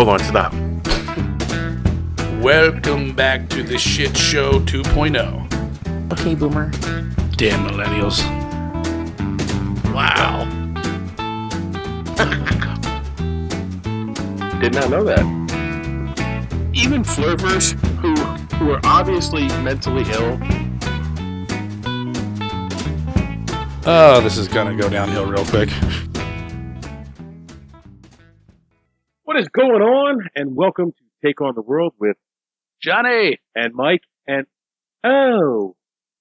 Hold on, stop. Welcome back to the Shit Show 2.0. Okay, Boomer. Damn millennials. Wow. Did not know that. Even flirters who are obviously mentally ill. Oh, this is gonna go downhill real quick. What is going on? And welcome to Take on the World with Johnny! and Mike. And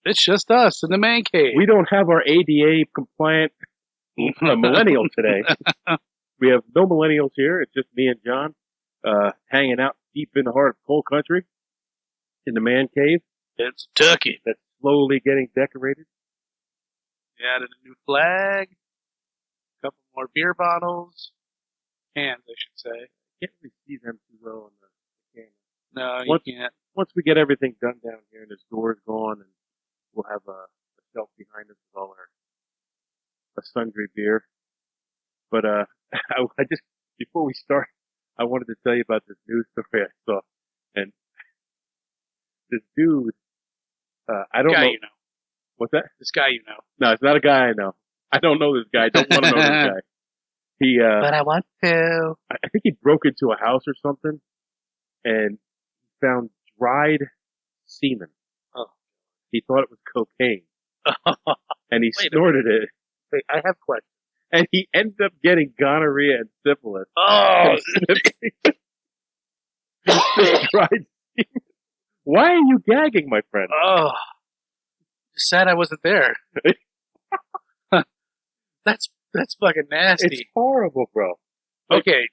It's just us in the man cave. we don't have our ADA compliant millennial today. We have no millennials here. It's just me and John hanging out deep in the heart of coal country in the man cave. It's turkey. That's slowly getting decorated. We added a new flag, a couple more beer bottles, cans, I should say. Can't really see them too well on the camera. No, Once- you can't. Once we get everything done down here and this door's gone, and we'll have a shelf behind us with all our sundry beer. But I just, before we start, I wanted to tell you about this news story I saw. And this dude, I don't Guy know. you know. What's that? This guy you know. No, it's not a guy I know. I don't know this guy. I don't want to know this guy. He, But I want to. I think he broke into a house or something and found dried semen. Oh. He thought it was cocaine and he Wait a snorted it. Wait, I have questions. And he ended up getting gonorrhea and syphilis. Oh! Dried semen. Why are you gagging, my friend? Oh! Sad I wasn't there. That's fucking nasty. It's horrible, bro. Okay,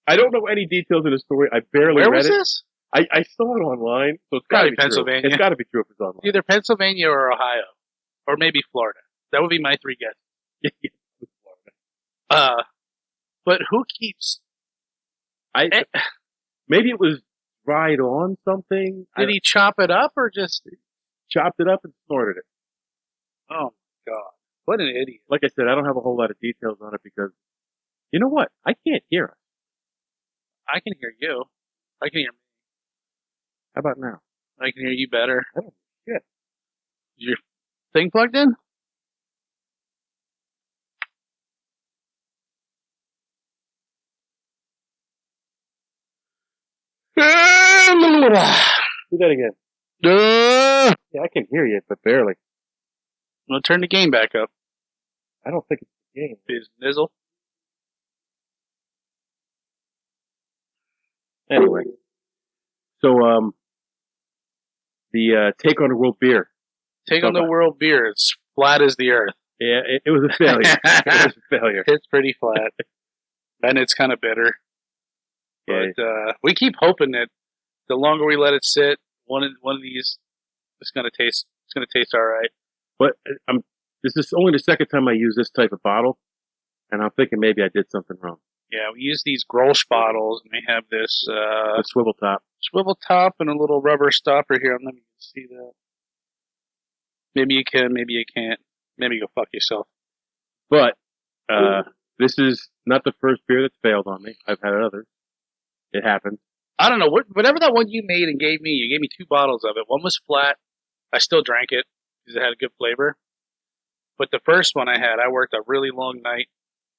I don't know any details of the story. I barely where read was it. this? I saw it online, so it's Probably gotta be true. Pennsylvania. It's gotta be true if it's online. Either Pennsylvania or Ohio. Or maybe Florida. That would be my three guesses. But who keeps... Maybe it was dried on something. Did he chop it up or just... Chopped it up and snorted it. Oh, my God. What an idiot. Like I said, I don't have a whole lot of details on it because, you know what? I can't hear us. I can hear you. I can hear me. How about now? I can hear you better. Oh, shit. Is your thing plugged in? Do that again. Yeah, I can hear you, but barely. I'll turn the game back up. I don't think it's the game. Is nizzle. Anyway. So, the Take on the World beer. Take on the world beer. It's flat as the earth. Yeah, it was a failure. It was a failure. It's pretty flat. And it's kind of bitter. Yeah. But we keep hoping that the longer we let it sit, one of these is going to taste. It's going to taste all right. But this is only the second time I use this type of bottle, and I'm thinking maybe I did something wrong. Yeah, we use these Grolsch bottles, and they have this A swivel top. swivel top and a little rubber stopper here. Let me see that. Maybe you can, maybe you can't. Maybe go fuck yourself. But this is not the first beer that's failed on me. I've had others. It happened. I don't know. Whatever that one you made and gave me, you gave me 2 bottles of it. One was flat. I still drank it because it had a good flavor. But the first one I had, I worked a really long night.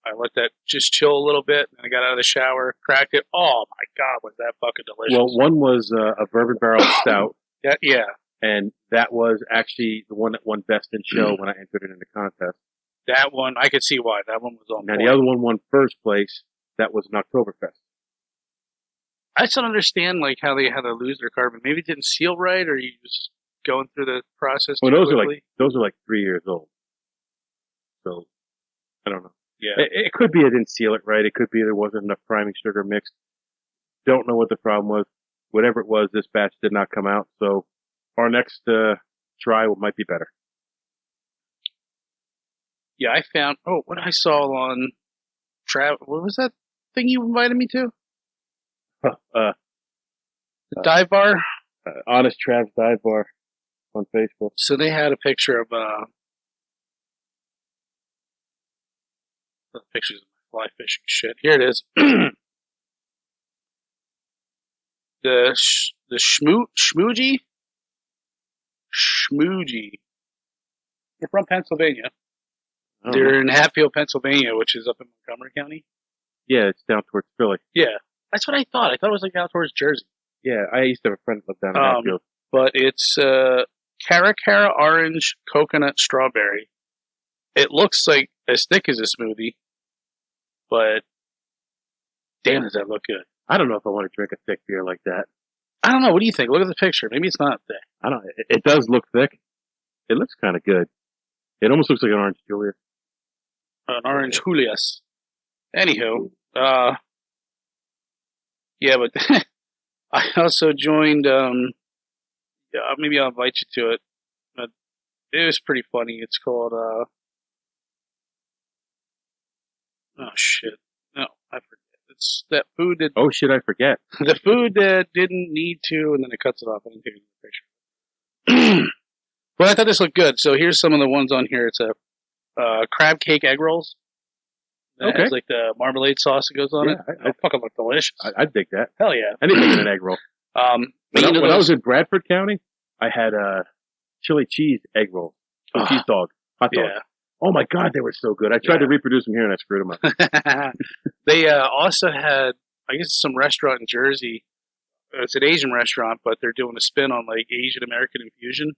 I let that just chill a little bit, and I got out of the shower, cracked it. Oh my God, was that fucking delicious! Well, one was a bourbon barrel stout, Yeah. and that was actually the one that won Best in Show when I entered it in the contest. That one, I could see why. That one was on Now point. the other one won first place. That was an Oktoberfest. I still don't understand like how they had to lose their carbon. Maybe it didn't seal right, or you just going through the process Well, too those quickly. are like 3 years old. So I don't know. Yeah. It could be I didn't seal it right. It could be there wasn't enough priming sugar mixed. Don't know what the problem was. Whatever it was, this batch did not come out. So our next try might be better. Yeah, I found. Oh, what I saw on what was that thing you invited me to? The dive bar. Honest Trav's Dive Bar on Facebook. So they had a picture of pictures of my fly fishing shit. Here it is. the Schmoogie. They're from Pennsylvania. They're in Hatfield, Pennsylvania, which is up in Montgomery County. Yeah, it's down towards Philly. Yeah, that's what I thought. I thought it was like down towards Jersey. Yeah, I used to have a friend live down in Hatfield. But it's Cara orange, coconut, strawberry. It looks like as thick as a smoothie, but damn, does that look good. I don't know if I want to drink a thick beer like that. I don't know. What do you think? Look at the picture. Maybe it's not thick. I don't. It does look thick. It looks kind of good. It almost looks like an orange Julius. An orange Julius. Anywho, yeah, but I also joined. Yeah, maybe I'll invite you to it. But it was pretty funny. It's called. Oh shit! No, I forget. It's that food that. Oh shit! I forget. The food that didn't need to, and then it cuts it off. I didn't take a picture. Well, I thought this looked good. So here's some of the ones on here. It's a crab cake egg rolls. That has like the marmalade sauce that goes on it. They fucking look delicious. I'd dig that. Hell yeah. Anything in an egg roll. When I was in Bradford County, I had chili cheese egg rolls. Cheese dog. Hot dog. Yeah. Oh my God, they were so good. I tried to reproduce them here and I screwed them up. They also had, I guess, some restaurant in Jersey. It's an Asian restaurant, but they're doing a spin on like Asian American infusion.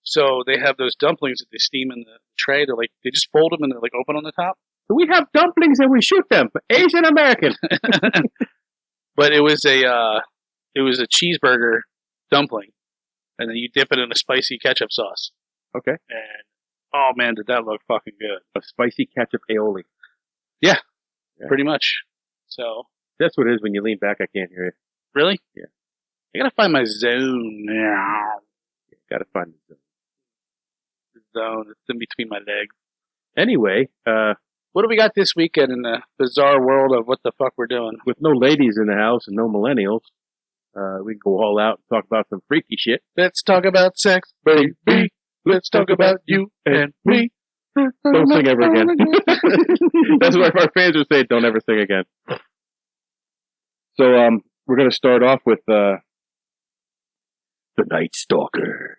So they have those dumplings that they steam in the tray. They're like, they just fold them and they're like open on the top. We have dumplings and we shoot them. Asian American. But it was a cheeseburger dumpling, and then you dip it in a spicy ketchup sauce. Okay. And oh man, did that look fucking good? A spicy ketchup aioli. Yeah, pretty much. So that's what it is when you lean back. I can't hear you. Really? Yeah. I gotta find my zone now. Gotta find the zone. The zone. It's in between my legs. Anyway, what do we got this weekend in the bizarre world of what the fuck we're doing? With no ladies in the house and no millennials, we can go all out and talk about some freaky shit. Let's talk about sex, baby. Let's talk about you and me. Don't sing ever again. That's what our fans would say. Don't ever sing again. So, we're going to start off with the Night Stalker.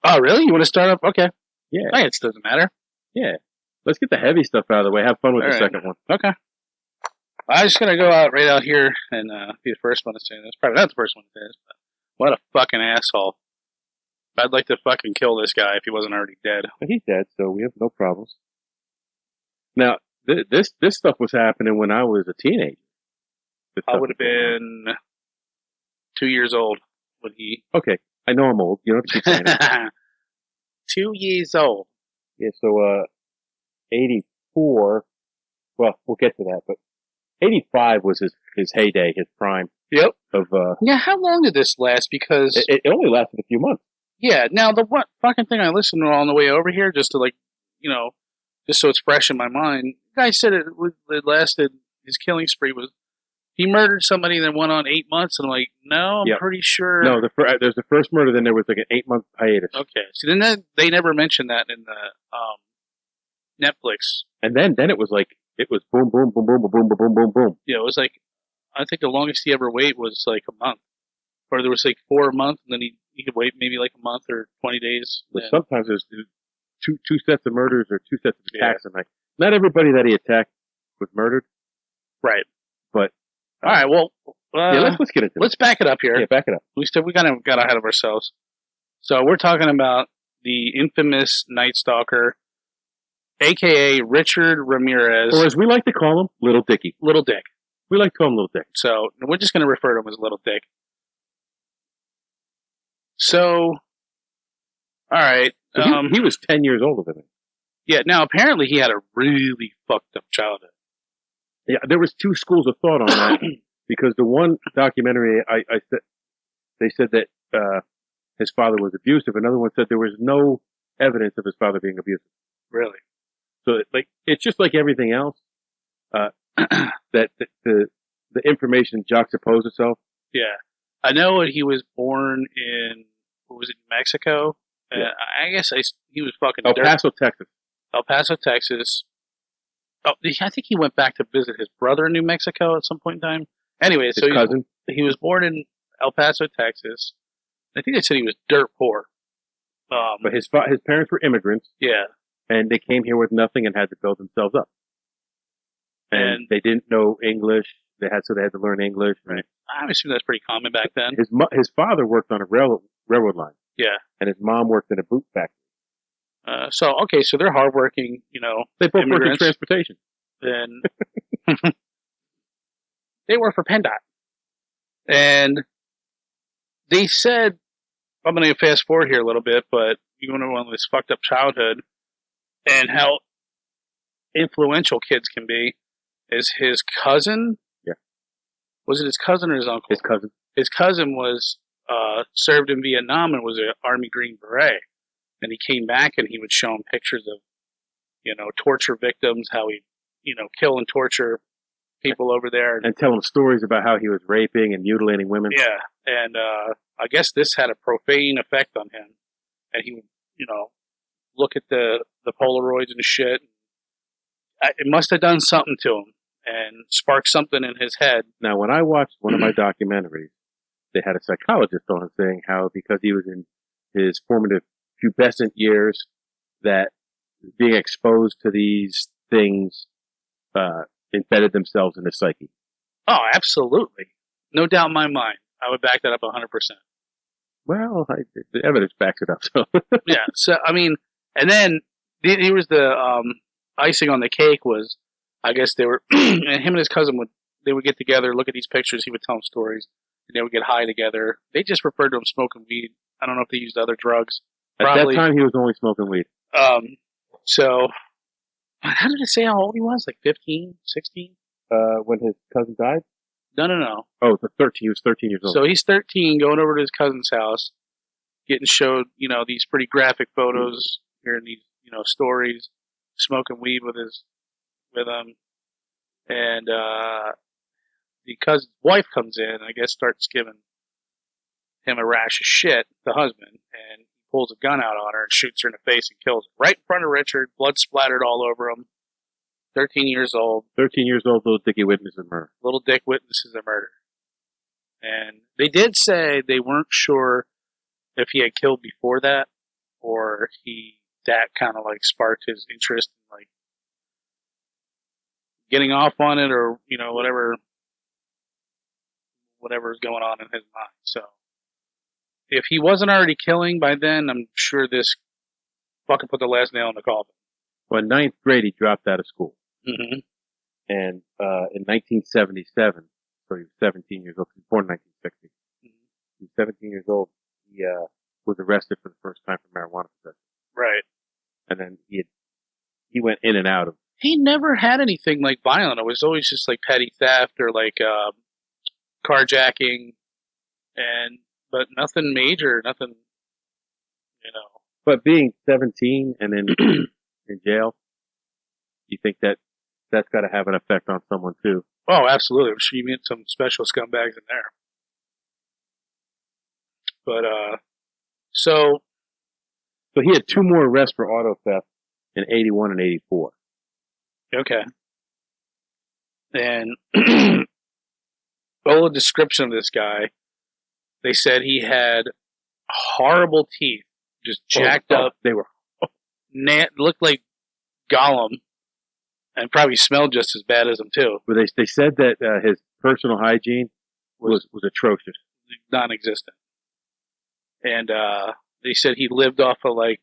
Oh, really? You want to start up? Okay. Yeah. I guess it doesn't matter. Yeah. Let's get the heavy stuff out of the way. Have fun with the second one. Okay. I'm just going to go right out here and be the first one to say this. Probably not the first one to say this, but what a fucking asshole. I'd like to fucking kill this guy if he wasn't already dead. But he's dead, so we have no problems. Now, this stuff was happening when I was a teenager. I would have been 2 years old when he... Okay, I know I'm old. You don't have to keep saying it. 2 years old. Yeah, so 84, well, we'll get to that, but 85 was his heyday, his prime. Yep. Yeah, how long did this last? Because... It only lasted a few months. Yeah, now the one fucking thing I listened to on the way over here, just to like, just so it's fresh in my mind, the guy said it lasted, his killing spree was, he murdered somebody that went on 8 months, and I'm like, no, I'm pretty sure. No, there's the first murder, then there was like an 8-month hiatus. Okay, so then they never mentioned that in the Netflix. And then it was like, it was boom, boom, boom, boom, boom, boom, boom, boom, boom. Yeah, it was like, I think the longest he ever waited was like a month. Or there was like 4 months, and then he could wait maybe like a month or 20 days. But sometimes there's two sets of murders or 2 sets of attacks, and like, not everybody that he attacked was murdered. Right. But all right, well, let's get into it. Let's back it up here. Yeah, back it up. We kind of got ahead of ourselves. So we're talking about the infamous Night Stalker, a.k.a. Richard Rameriz. Or as we like to call him, Little Dicky. Little Dick. We like to call him Little Dick. So we're just going to refer to him as Little Dick. So, all right. He was 10 years older than me. Yeah, now apparently he had a really fucked up childhood. Yeah, there was 2 schools of thought on that. Because the one documentary I said, they said that his father was abusive. Another one said there was no evidence of his father being abusive. Really? So it's just like everything else. That the information juxtaposes itself. Yeah. I know he was born in, what was it, Mexico? Yeah. I guess he was fucking El Paso, Texas. El Paso, Texas. Oh, I think he went back to visit his brother in New Mexico at some point in time. Anyway, his cousin. He was born in El Paso, Texas. I think they said he was dirt poor. But his parents were immigrants, yeah, and they came here with nothing and had to build themselves up. And they didn't know English. They had to learn English. Right. I assume that's pretty common back then. His father worked on a railroad line. Yeah. And his mom worked in a boot factory. So they're hardworking, They both work in immigrants. transportation. And they work for PennDOT. And they said, I'm going to fast forward here a little bit, but you want to know this fucked up childhood and how influential kids can be is his cousin. Yeah. Was it his cousin or his uncle? His cousin. His cousin was served in Vietnam and was an Army Green Beret. And he came back and he would show him pictures of, torture victims, how he, kill and torture people over there. And tell him stories about how he was raping and mutilating women. Yeah. And I guess this had a profane effect on him. And he would, look at the Polaroids and shit. It must have done something to him and sparked something in his head. Now, when I watched one of my documentaries, they had a psychologist on saying how because he was in his formative pubescent years, that being exposed to these things embedded themselves in his psyche. Oh, absolutely. No doubt in my mind. I would back that up 100%. Well, the evidence backs it up. So yeah. So, and then he was the icing on the cake was, I guess they were, and him and his cousin would get together, look at these pictures, he would tell them stories, and they would get high together. They just referred to him smoking weed. I don't know if they used other drugs. Probably. At that time, he was only smoking weed. So, how did it say how old he was? Like 15, 16? When his cousin died? No. Oh, 13. He was 13 years old. So he's 13, going over to his cousin's house, getting showed, these pretty graphic photos, hearing these, stories, smoking weed with him. And, the cousin's wife comes in, I guess starts giving him a rash of shit, the husband, and he pulls a gun out on her and shoots her in the face and kills her. Right in front of Richard, blood splattered all over him. 13 years old. 13 years old, little Dicky witnesses a murder. Little Dick witnesses a murder. And they did say they weren't sure if he had killed before that or that kind of like sparked his interest in like getting off on it or, whatever's going on in his mind. So if he wasn't already killing by then, I'm sure this fucking put the last nail in the coffin. Well, in ninth grade, he dropped out of school. Mm-hmm. And in 1977, so he was 17 years old. He was born in 1960. Mm-hmm. He was 17 years old. He was arrested for the first time for marijuana possession. Right. And then he went in and out of. He never had anything like violent. It was always just like petty theft or like carjacking, but nothing major, nothing. But being 17 and then in jail, you think that's got to have an effect on someone too? Oh, absolutely. I'm sure you meet some special scumbags in there. But so he had 2 more arrests for auto theft in 81 and 84. Okay. And all the description of this guy, they said he had horrible teeth, just jacked up. They were looked like Gollum, and probably smelled just as bad as him too. But they said that his personal hygiene was atrocious, non-existent, and they said he lived off of like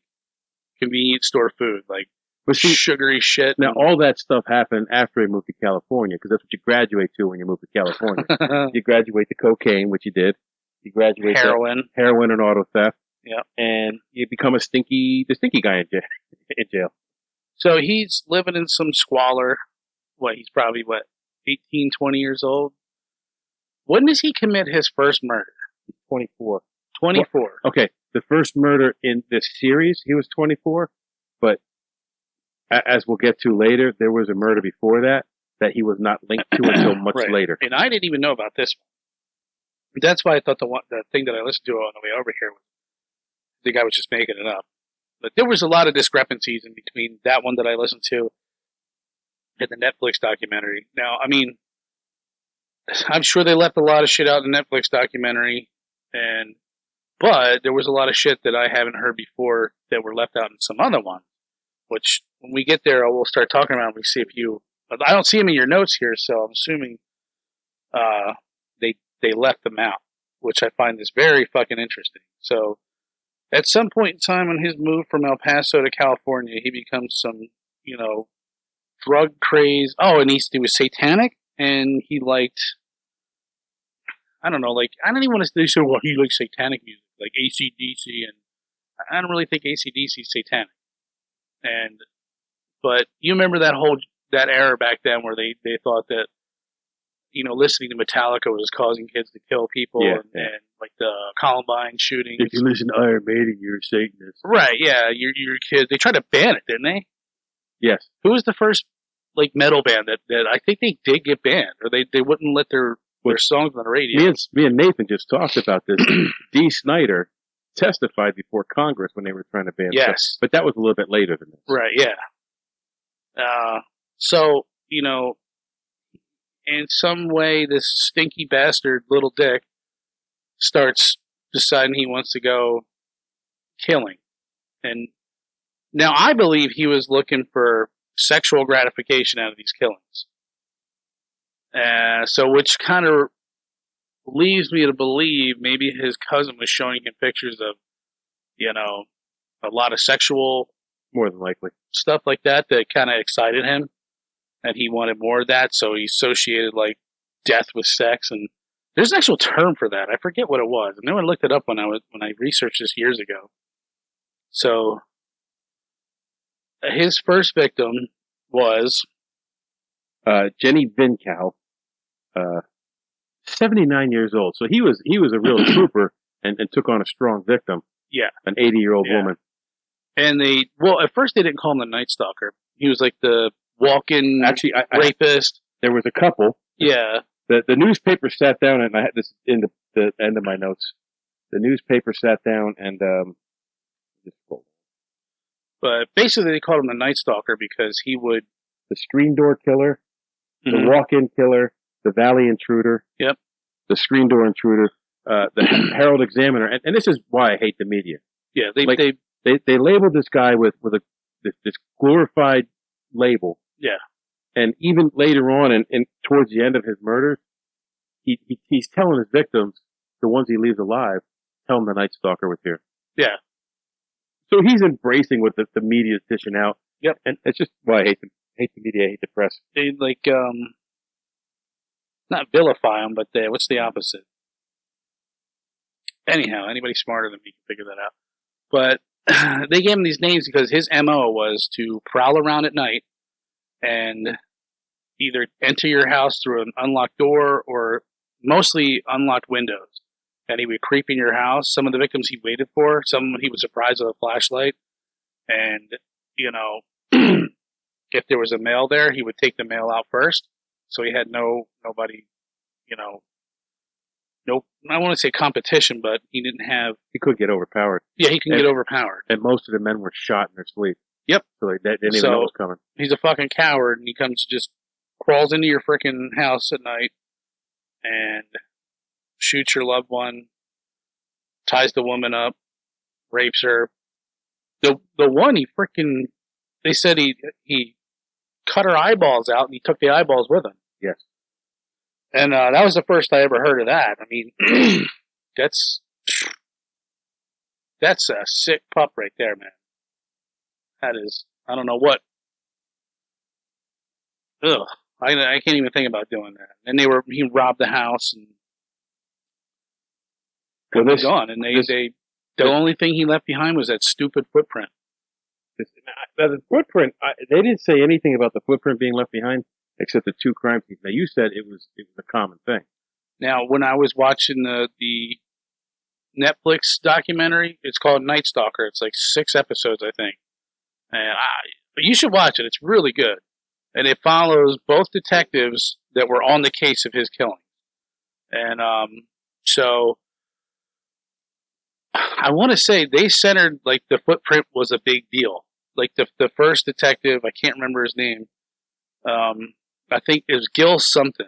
convenience store food, like sugary shit. Now all that stuff happened after he moved to California, because that's what you graduate to when you move to California. You graduate to cocaine, which you did. You graduate heroin and auto theft. Yeah, and you become the stinky guy in jail. So he's living in some squalor. He's probably 18, 20 years old. When does he commit his first murder? He's 24. 24. Well, okay, the first murder in this series, he was 24, but as we'll get to later, there was a murder before that he was not linked to until much later. And I didn't even know about this one. That's why I thought the thing that I listened to on the way over here was the guy was just making it up. But there was a lot of discrepancies in between that one that I listened to and the Netflix documentary. Now, I'm sure they left a lot of shit out in the Netflix documentary, but there was a lot of shit that I haven't heard before that were left out in some other one. Which, when we get there, we'll start talking about. We see if you. I don't see them in your notes here, so I'm assuming they left them out, which I find is very fucking interesting. So, at some point in time on his move from El Paso to California, he becomes some, drug craze. Oh, and he was satanic, and he liked. I don't know, I don't even want to say, well, he likes satanic music, like AC/DC, and I don't really think AC/DC is satanic. But you remember that era back then where they thought that, listening to Metallica was causing kids to kill people, and like the Columbine shootings. If you listen to Iron Maiden, you're a Satanist. Right, yeah, your kids. They tried to ban it, didn't they? Yes. Who was the first metal band that I think they did get banned, or they wouldn't let their songs on the radio? Me and Nathan just talked about this. Dee Snider testified before Congress when they were trying to ban it. Yes. But that was a little bit later than this. Right, yeah. So, in some way, this stinky bastard, Little Dick, starts deciding he wants to go killing. And now I believe he was looking for sexual gratification out of these killings. So which kind of leaves me to believe maybe his cousin was showing him pictures of, a lot of sexual, more than likely, stuff like that kind of excited him, and he wanted more of that. So he associated death with sex, and there's an actual term for that. I forget what it was. And no one looked it up when I researched this years ago. So his first victim was Jenny Vincow, 79 years old. So he was a real trooper and took on a strong victim. Yeah. An 80-year-old woman. And at first they didn't call him the Night Stalker. He was like the walk-in rapist. There was a couple. Yeah. The newspaper sat down, and I had this in the end of my notes. The newspaper sat down and but basically they called him the Night Stalker because he would... The screen door killer, the walk-in killer, the Valley Intruder. Yep. The screen door intruder, the Herald Examiner, and this is why I hate the media. Yeah, they labeled this guy with this glorified label. Yeah. And even later on, and towards the end of his murders, he's telling his victims, the ones he leaves alive, tell him the Night Stalker was here. Yeah. So he's embracing what the media's dishing out. Yep. And it's just why I hate the media, I hate the press. They not vilify him, but what's the opposite? Anyhow, anybody smarter than me can figure that out. But they gave him these names because his MO was to prowl around at night and either enter your house through an unlocked door or mostly unlocked windows. And he would creep in your house. Some of the victims he waited for, some he was surprised with a flashlight. And, if there was a male there, he would take the male out first. So he had nobody, I want to say competition, but he didn't have... He could get overpowered. Yeah, he can get overpowered. And most of the men were shot in their sleep. Yep. So they didn't even know it was coming. He's a fucking coward, and he crawls into your freaking house at night and shoots your loved one, ties the woman up, rapes her. The one they said he cut her eyeballs out, and he took the eyeballs with him. Yes. And that was the first I ever heard of that. I mean, that's a sick pup right there, man. That is, I don't know what. Ugh, I can't even think about doing that. And he robbed the house and was gone. And the only thing he left behind was that stupid footprint. Now the footprint, they didn't say anything about the footprint being left behind, except the two crime scenes. Now you said it was a common thing. Now, when I was watching the Netflix documentary, it's called Night Stalker. It's like 6 episodes, I think. And but you should watch it. It's really good. And it follows both detectives that were on the case of his killing. And so I want to say they centered, the footprint was a big deal. Like the first detective, I can't remember his name. I think it was Gil something.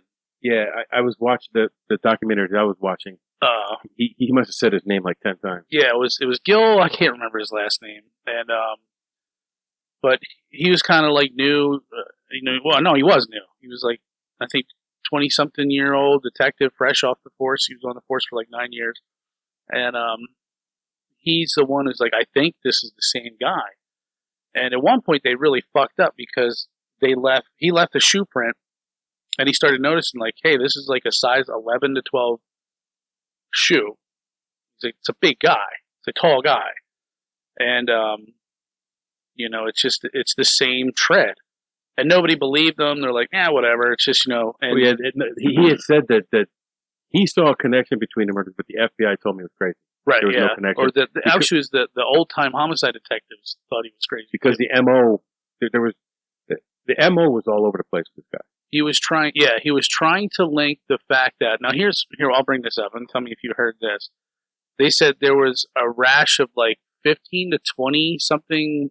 Yeah, I was watching the documentary that I was watching. He must have said his name like 10 times. Yeah, it was Gil. I can't remember his last name, and but he was kind of like new. Well, no, he was new. He was like, I think, 20-something-year-old detective, fresh off the force. He was on the force for like 9 years, and he's the one who's like, I think this is the same guy. And at one point, they really fucked up because he left a shoe print, and he started noticing like, hey, this is like a size 11 to 12 shoe. He's like, it's a big guy. It's a tall guy, and it's the same tread. And nobody believed them. They're like, whatever. It's just, And he had said that he saw a connection between the murders, but the FBI told me it was crazy. Right, there was no connection. Or actually, the old time homicide detectives thought he was crazy because the MO the MO was all over the place with this guy. He was trying to link the fact that here I'll bring this up and tell me if you heard this. They said there was a rash of like 15 to 20 something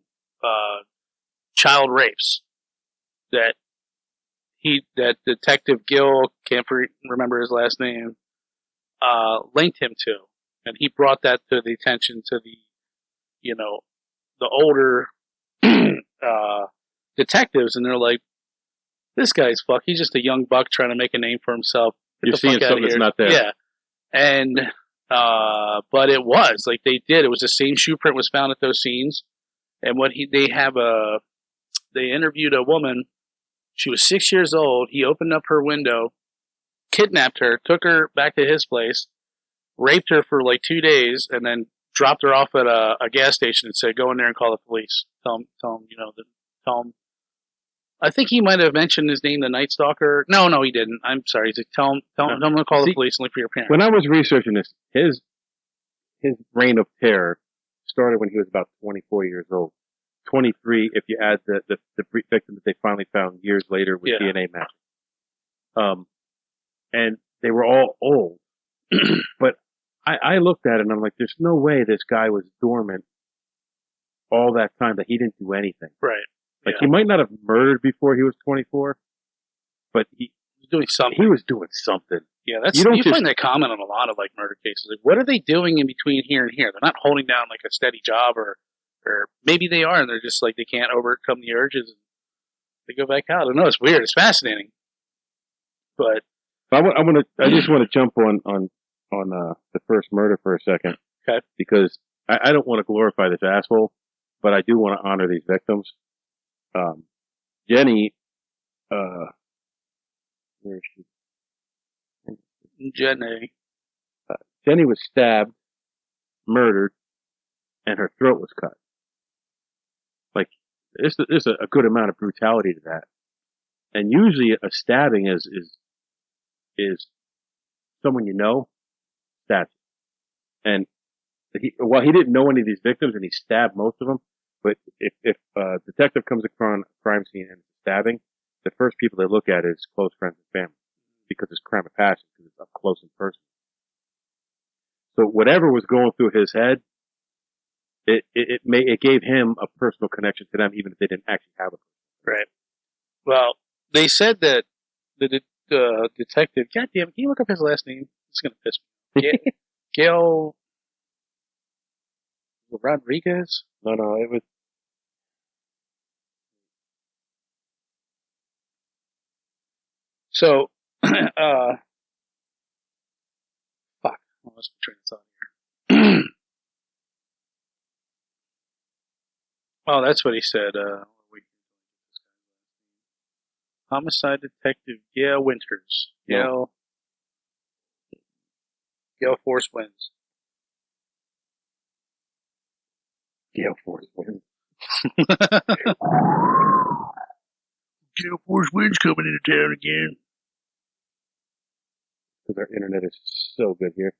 child rapes that Detective Gill, can't remember his last name, linked him to, and he brought that to the attention to the older detectives, and they're like, this guy's he's just a young buck trying to make a name for himself. You're seeing something that's not there. Yeah. And but it was like it was the same shoe print was found at those scenes. And they interviewed a woman. She was 6 years old. He opened up her window, kidnapped her, took her back to his place, raped her for like 2 days, and then dropped her off at a gas station and said, go in there and call the police. Tell him. I think he might have mentioned his name, the Night Stalker. No, he didn't. I'm sorry. He said, tell him to call the police and look for your parents. When I was researching this, his reign of terror started when he was about 24 years old. 23 if you add the victim that they finally found years later with DNA matching. And they were all old. But I looked at it and I'm like, there's no way this guy was dormant all that time that he didn't do anything. Right. Like, he might not have murdered before he was 24, but he was doing something. He was doing something. Yeah, you find that common in a lot of, like, murder cases. Like, what are they doing in between here and here? They're not holding down, like, a steady job, or maybe they are, and they're just, like, they can't overcome the urges, and they go back out. I don't know, it's weird. It's fascinating. But I just want to jump on the first murder for a second. Okay. Because I don't want to glorify this asshole, but I do want to honor these victims. Jenny, where is she? Jenny was stabbed, murdered, and her throat was cut. Like, there's a good amount of brutality to that. And usually a stabbing is someone stabs you. And he didn't know any of these victims and he stabbed most of them. But if a detective comes across a crime scene and stabbing, the first people they look at is close friends and family, because it's crime of passion, because it's up close and personal. So whatever was going through his head, it gave him a personal connection to them, even if they didn't actually have it. Right. Well, they said that the detective. Goddamn, can you look up his last name? It's gonna piss me. Gail Rodriguez? No, it was. So, fuck, I lost my train of thought here. Oh, that's what he said. Homicide detective Gail Winters. Gail Force wins. Gail Force wins. Gail Force wins coming into town again. Because our internet is so good here.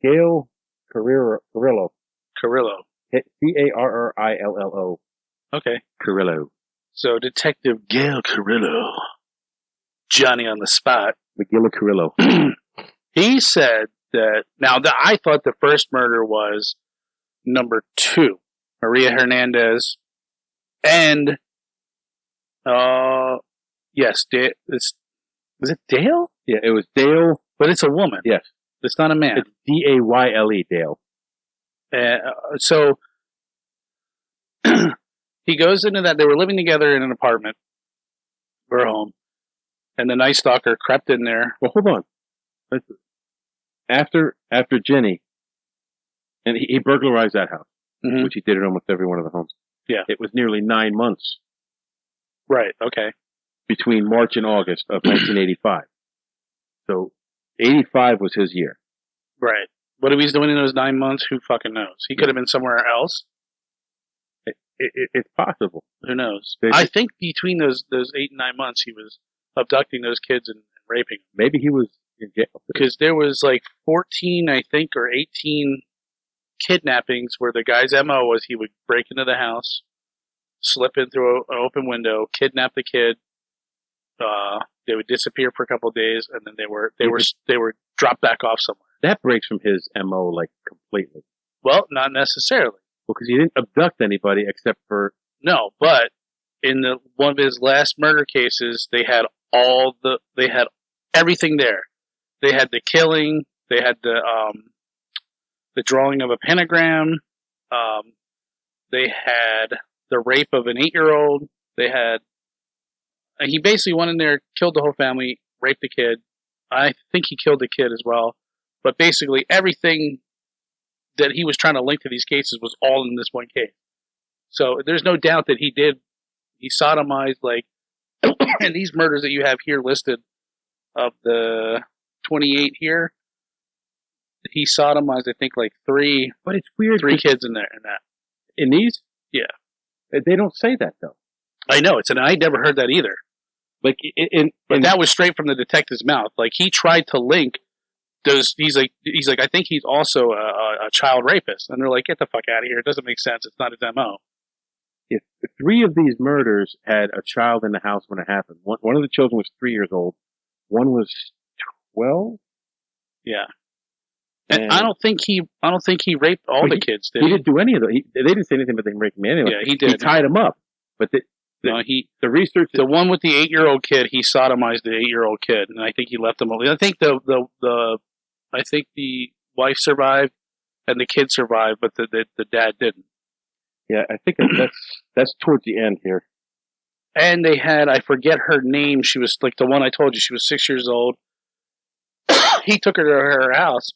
Gail Carrillo. Carrillo. Okay. Carrillo. So Detective Gail Carrillo, Johnny on the spot. McGill Carrillo. He said that. Now, I thought the first murder was number 2, Maria Hernandez, and yes, is it Dale? Yeah, it was Dale. But it's a woman. Yes. It's not a man. It's Dayle, Dale. So he goes into that. They were living together in an apartment or a home, and the night stalker crept in there. Well, hold on. After Jenny, and he burglarized that house, which he did at almost every one of the homes. Yeah. It was nearly 9 months. Right, okay. Between March and August of 1985. So, 85 was his year. Right. What he was doing in those 9 months, who fucking knows? He could have been somewhere else. It's possible. Who knows? I think between those 8 and 9 months, he was abducting those kids and raping them. Maybe he was in jail. Because there was like 14, I think, or 18 kidnappings where the guy's MO was he would break into the house, slip in through an open window, kidnap the kid. They would disappear for a couple of days, and then they were dropped back off somewhere. That breaks from his MO like completely. Well, not necessarily. Well, because he didn't abduct anybody except for but in one of his last murder cases, they had everything there. They had the killing. They had the drawing of a pentagram. They had the rape of an 8-year-old. He basically went in there, killed the whole family, raped the kid. I think he killed the kid as well. But basically everything that he was trying to link to these cases was all in this one case. So there's no doubt that he sodomized, like, and these murders that you have here listed of the 28 here, he sodomized, I think, like 3. But it's weird. 3 kids in there. In these? Yeah. They don't say that, though. I know. I never heard that either. Like, but that was straight from the detective's mouth. Like, he tried to link those. He's like, I think he's also a child rapist. And they're like, get the fuck out of here. It doesn't make sense. It's not his MO. If 3 of these murders had a child in the house when it happened. One of the children was 3 years old. One was 12. Yeah. And I don't think he raped all the kids. Did he didn't do any of them. They didn't say anything about them raping me anyway. Yeah, he did. He tied them up. But the research, the one with the 8-year-old kid, he sodomized the 8-year-old kid, and I think he left them. I think the wife survived and the kid survived, but the dad didn't. Yeah, I think that's towards the end here. And they had, I forget her name. She was like the one I told you. She was 6 years old. He took her to her house,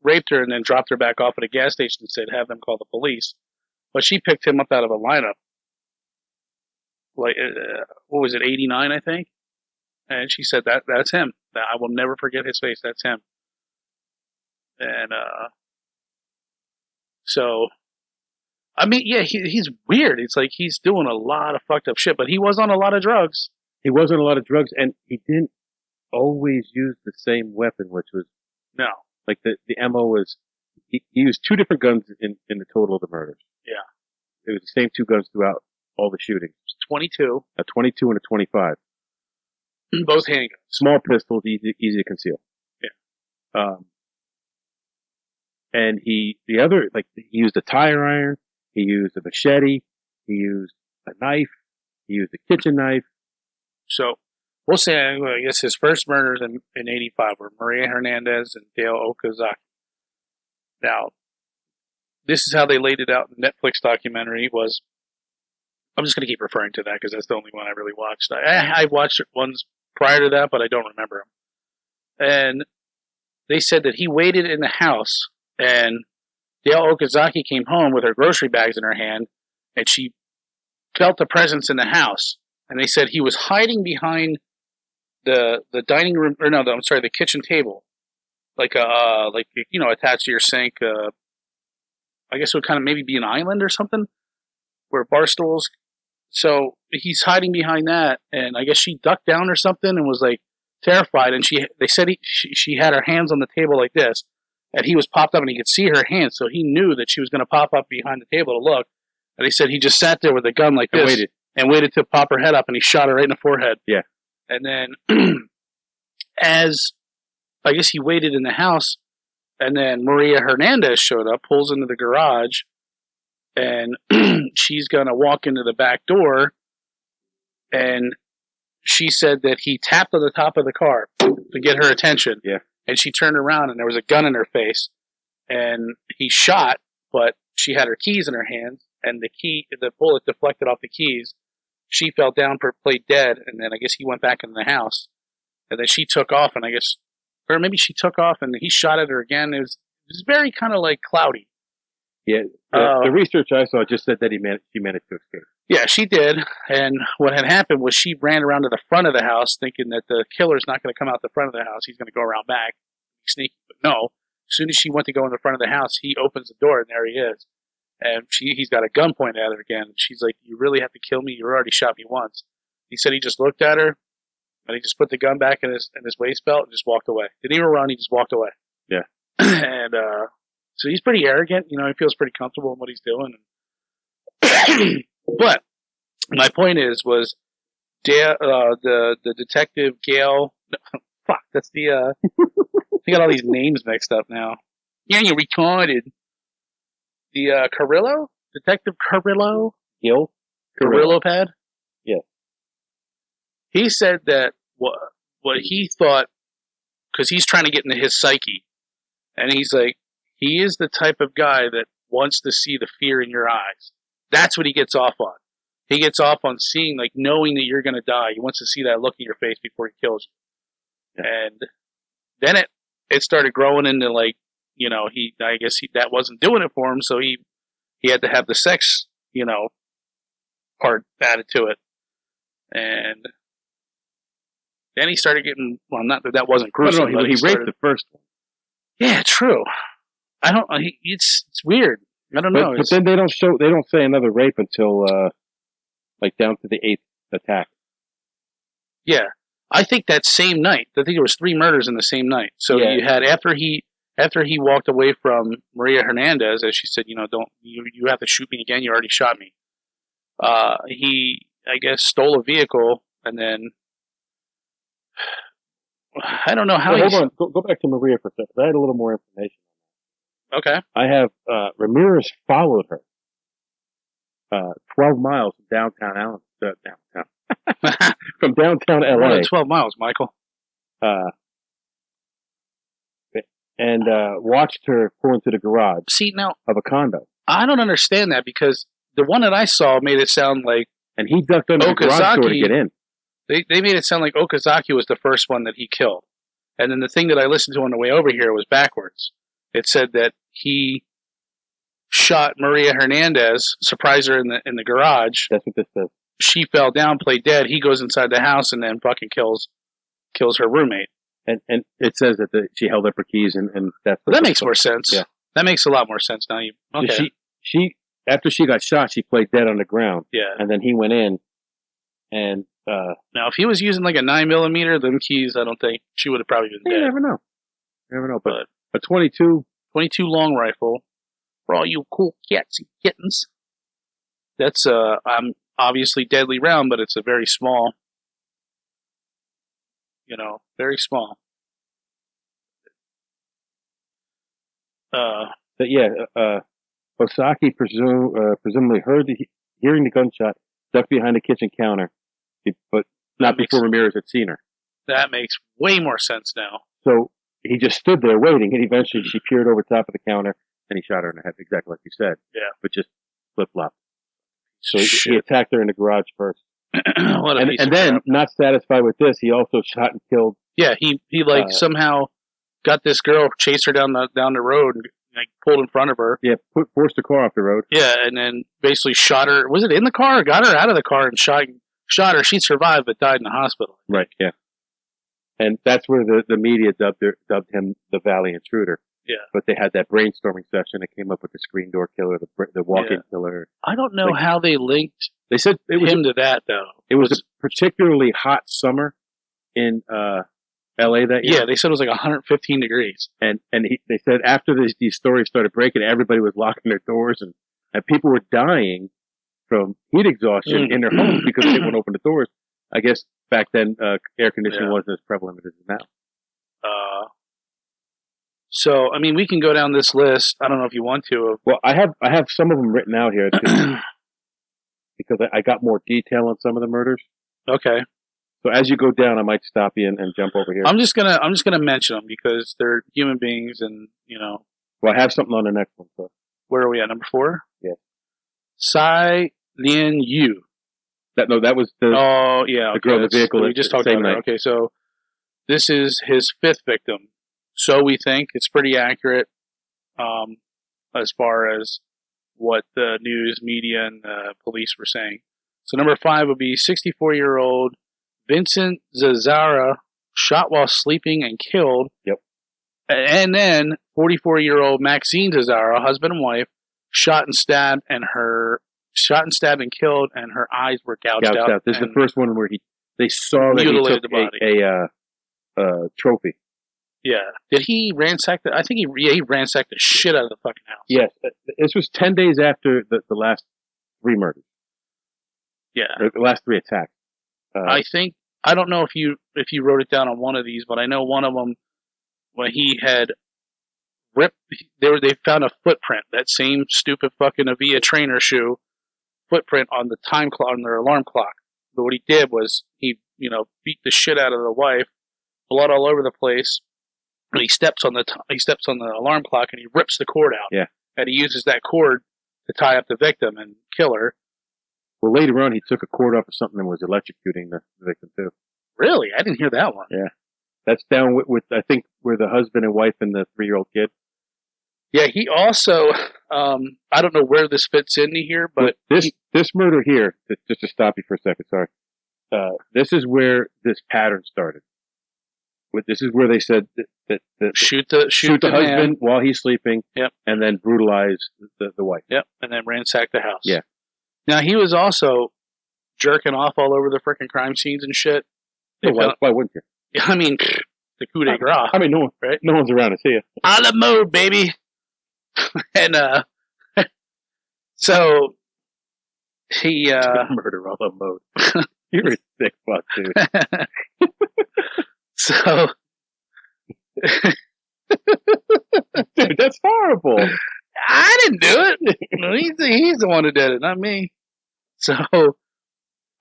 raped her, and then dropped her back off at a gas station and said, "Have them call the police." But she picked him up out of a lineup. Like, what was it, 89, I think? And she said, that's him. I will never forget his face. That's him. And, so, I mean, yeah, he's weird. It's like he's doing a lot of fucked up shit, but he was on a lot of drugs. He was on a lot of drugs, and he didn't always use the same weapon, which was, no. Like, the MO was, he used 2 different guns in the total of the murders. Yeah. It was the same 2 guns throughout all the shootings. 22. A 22 and a 25. Both handguns. Small pistols, easy to conceal. Yeah. And he used a tire iron, he used a machete, he used a knife, he used a kitchen knife. So, we'll say, I guess his first murders in 85 were Maria Hernandez and Dale Okazaki. Now, this is how they laid it out in the Netflix documentary was, I'm just going to keep referring to that because that's the only one I really watched. I watched ones prior to that, but I don't remember them. And they said that he waited in the house, and Dale Okazaki came home with her grocery bags in her hand, and she felt the presence in the house. And they said he was hiding behind the dining room, or no, I'm sorry, the kitchen table, like attached to your sink. I guess it would kind of maybe be an island or something, where bar stools. So he's hiding behind that, and I guess she ducked down or something and was like terrified. And they said she had her hands on the table like this, and he was popped up, and he could see her hands, so he knew that she was going to pop up behind the table to look. And he said he just sat there with a gun like this and waited to pop her head up, and he shot her right in the forehead. Yeah. And then, as I guess he waited in the house, and then Maria Hernandez showed up, pulls into the garage, and she's gonna walk into the back door, and she said that he tapped on the top of the car to get her attention. Yeah. And she turned around and there was a gun in her face, and he shot, but she had her keys in her hands, and the bullet deflected off the keys. She fell down, played dead, and then I guess he went back in the house, and then she took off, and or maybe she took off and he shot at her again. It was very kind of like cloudy. Yeah. The research I saw just said that she managed to escape. Yeah, she did. And what had happened was she ran around to the front of the house thinking that the killer's not going to come out the front of the house. He's going to go around back, sneaky. But no, as soon as she went to go in the front of the house, he opens the door and there he is. And he's got a gun pointed at her again. And she's like, "You really have to kill me? You already shot me once." He said he just looked at her and he just put the gun back in his waist belt and just walked away. Didn't even run, he just walked away. Yeah. And so he's pretty arrogant. He feels pretty comfortable in what he's doing. But my point was the detective Gail. Fuck, that's the. I got all these names mixed up now. Yeah, you retarded. The Carrillo, Detective Carrillo, Gil Carrillo pad. Yeah. He said that what he thought, because he's trying to get into his psyche, and he's like, he is the type of guy that wants to see the fear in your eyes. That's what he gets off on. He gets off on seeing, like, knowing that you're going to die. He wants to see that look in your face before he kills you. Yeah. And then it started growing into, like, I guess that wasn't doing it for him, so he had to have the sex, part added to it. And then he started getting, well, not that wasn't gruesome. No, he raped the first one. Yeah, true. I don't, it's weird. I don't know. But then they don't say another rape until, like down to the 8th attack. Yeah. I think that same night, I think there was 3 murders in the same night. So you had, after he walked away from Maria Hernandez, as she said, don't, you have to shoot me again. You already shot me. He, I guess, stole a vehicle and then, I don't know how. Hold on. Go back to Maria for a second. I had a little more information. Okay. I have, Rameriz followed her, 12 miles from downtown from downtown LA. More than 12 miles, Michael. And watched her pull into the garage. See, now, of a condo. I don't understand that, because the one that I saw made it sound like, and he ducked under the garage door to get in. They made it sound like Okazaki was the first one that he killed. And then the thing that I listened to on the way over here was backwards. It said that he shot Maria Hernandez, surprised her in the garage. That's what this says. She fell down, played dead. He goes inside the house and then fucking kills her roommate. And it says that she held up her keys and that's... Well, that makes more sense. Yeah. That makes a lot more sense now. Okay. She after she got shot, she played dead on the ground. Yeah. And then he went in and... now, if he was using like a 9mm, them keys, I don't think she would have probably been dead. You never know. But a 22 long rifle for all you cool cats and kittens. That's obviously deadly round, but it's a very small. Very small. But Osaki presumably hearing the gunshot, ducked behind the kitchen counter, but not before Rameriz had seen her. That makes way more sense now. So he just stood there waiting, and eventually she peered over top of the counter, and he shot her in the head, exactly like you said. Yeah. But just flip-flop. So he attacked her in the garage first. And then, not satisfied with this, he also shot and killed. Yeah, he somehow got this girl, chased her down the road, and pulled in front of her. Yeah, forced the car off the road. Yeah, and then basically shot her. Was it in the car? Or got her out of the car and shot her. She survived but died in the hospital. Right. Yeah. And that's where the media dubbed him the Valley Intruder. Yeah. But they had that brainstorming session that came up with the screen door killer, the walk-in killer. I don't know how they linked. They said it was him to that though. It was a particularly hot summer in LA that year. Yeah, they said it was like 115 degrees. And they said after these stories started breaking, everybody was locking their doors and people were dying from heat exhaustion in their homes because they wouldn't open the doors. I guess back then air conditioning wasn't as prevalent as it is now. So, I mean, we can go down this list. I don't know if you want to. Well, I have some of them written out here too, because I got more detail on some of the murders. Okay. So as you go down, I might stop you and jump over here. I'm just gonna mention them because they're human beings, and Well, I have something on the next one. So where are we at? Number 4. Yeah. Tsai Lien Yu. that was the the girl in the vehicle. We just talked about night. her. Okay, so this is his 5th victim. So we think it's pretty accurate, as far as what the news, media, and police were saying. So number 5 would be 64-year-old Vincent Zazara, shot while sleeping and killed. Yep. And then 44-year-old Maxine Zazara, husband and wife, shot and stabbed and killed, and her eyes were gouged out. This is the first one where they saw that he mutilated took the body. a trophy. Yeah. Did he ransack I think he ransacked the shit out of the fucking house. Yes. This was 10 days after the last 3 murders. Yeah. Or the last 3 attacks. I don't know if you wrote it down on one of these, but I know one of them when he had ripped. They found a footprint, that same stupid fucking Avia trainer shoe footprint on the time clock, on their alarm clock. But what he did was he beat the shit out of the wife, blood all over the place, and he steps on the alarm clock and he rips the cord out. Yeah, and he uses that cord to tie up the victim and kill her. Well, later on, he took a cord off or something and was electrocuting the victim, too. Really? I didn't hear that one. Yeah. That's down with I think, where the husband and wife and the 3-year-old kid. Yeah, he also, I don't know where this fits into here, but... This murder here, just to stop you for a second, sorry. This is where this pattern started. This is where they said that shoot the husband man while he's sleeping, yep, and then brutalize the wife. Yep, and then ransack the house. Yeah. Now, he was also jerking off all over the freaking crime scenes and shit. Why wouldn't you? I mean, the coup de grace. I mean, no one's around to see you. A la mode, baby. And, so, he, murder a la mode. You're a sick fuck, dude. So, dude, that's horrible. I didn't do it. No, he's the one who did it, not me. So,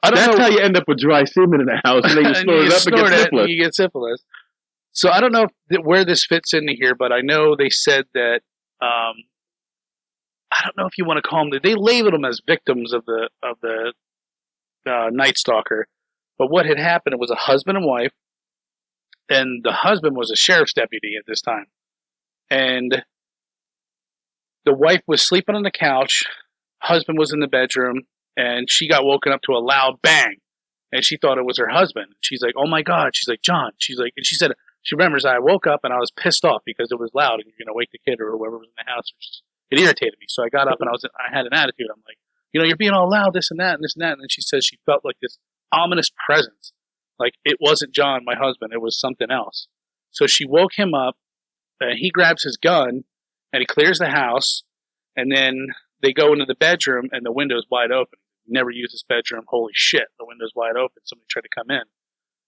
that's how you end up with dry semen in the house, and then you snort it up and get syphilis. You get syphilis. So I don't know where this fits into here, but I know they said that. I don't know if you want to call them. They labeled them as victims of the Night Stalker. But what had happened? It was a husband and wife, and the husband was a sheriff's deputy at this time, and the wife was sleeping on the couch. Husband was in the bedroom, and she got woken up to a loud bang, and she thought it was her husband. She's like, "Oh my God!" She's like, "John." She's like, and she said she remembers, I woke up and I was pissed off because it was loud and you're gonna wake the kid or whoever was in the house. It irritated me, so I got up and I had an attitude. I'm like, you're being all loud, this and that, and this and that. And then she says she felt like this ominous presence, like it wasn't John, my husband, it was something else. So she woke him up, and he grabs his gun and he clears the house, and then they go into the bedroom and the window's wide open. Never used this bedroom. Holy shit, the window's wide open. Somebody tried to come in.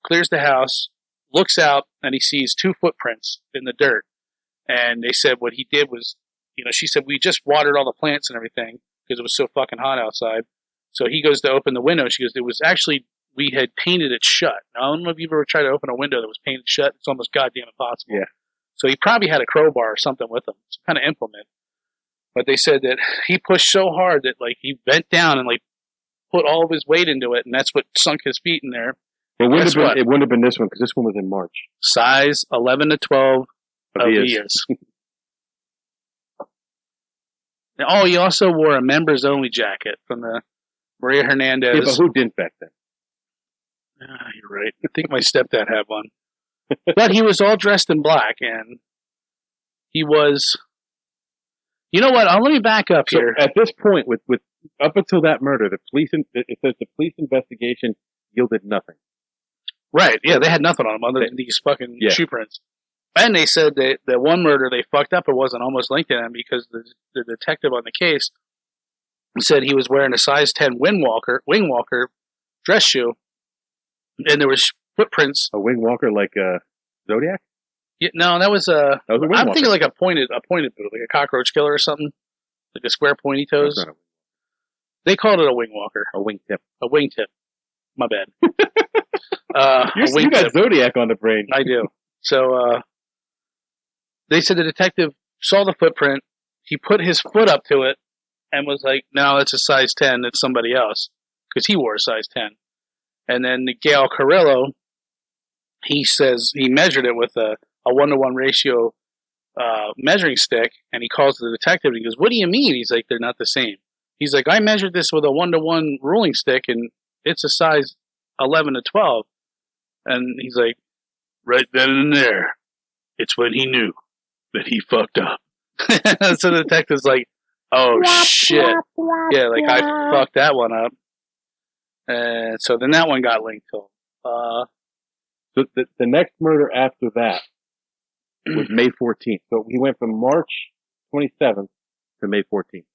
Clears the house, looks out, and he sees 2 footprints in the dirt. And they said what he did was, she said, we just watered all the plants and everything because it was so fucking hot outside. So he goes to open the window. She goes, it was actually, we had painted it shut. Now, I don't know if you've ever tried to open a window that was painted shut. It's almost goddamn impossible. Yeah. So he probably had a crowbar or something with him, some kind of implement. But they said that he pushed so hard that, he bent down and, put all of his weight into it, and that's what sunk his feet in there. It wouldn't have been this one, because this one was in March. Size 11 to 12 Avias. Oh, he also wore a members-only jacket from the Maria Hernandez. Yeah, but who didn't back then? You're right. I think my stepdad had one. But he was all dressed in black, and he was... You know what? Let me back up here. At this point, with up until that murder, it says the police investigation yielded nothing. Right, yeah, they had nothing on him other than these fucking shoe prints. And they said that the one murder they fucked up, it wasn't almost linked to them because the detective on the case said he was wearing a size 10 wingwalker dress shoe, and there was footprints. A wingwalker like Zodiac? Yeah, no, that was That was a I'm windwalker. thinking like a pointed boot, like a cockroach killer or something, like a square pointy That's toes. not They called it a wing walker, a wingtip. a wingtip. My bad. You A wingtip. got Zodiac on the brain. I do. So they said the detective saw the footprint. He put his foot up to it and was like, "No, it's a size 10. It's somebody else," because he wore a size 10. And then Gail Carrillo, he says he measured it with a 1-to-1 ratio measuring stick, and he calls the detective and he goes, "What do you mean?" He's like, "They're not the same." He's like, "I measured this with a 1-to-1 ruling stick, and it's a size 11 to 12." And he's like, "Right then and there, it's when he knew that he fucked up." So the detective's like, "Oh shit, yeah, like I fucked that one up." And so then that one got linked to him. So the next murder after that was May 14th. So he went from March 27th to May 14th.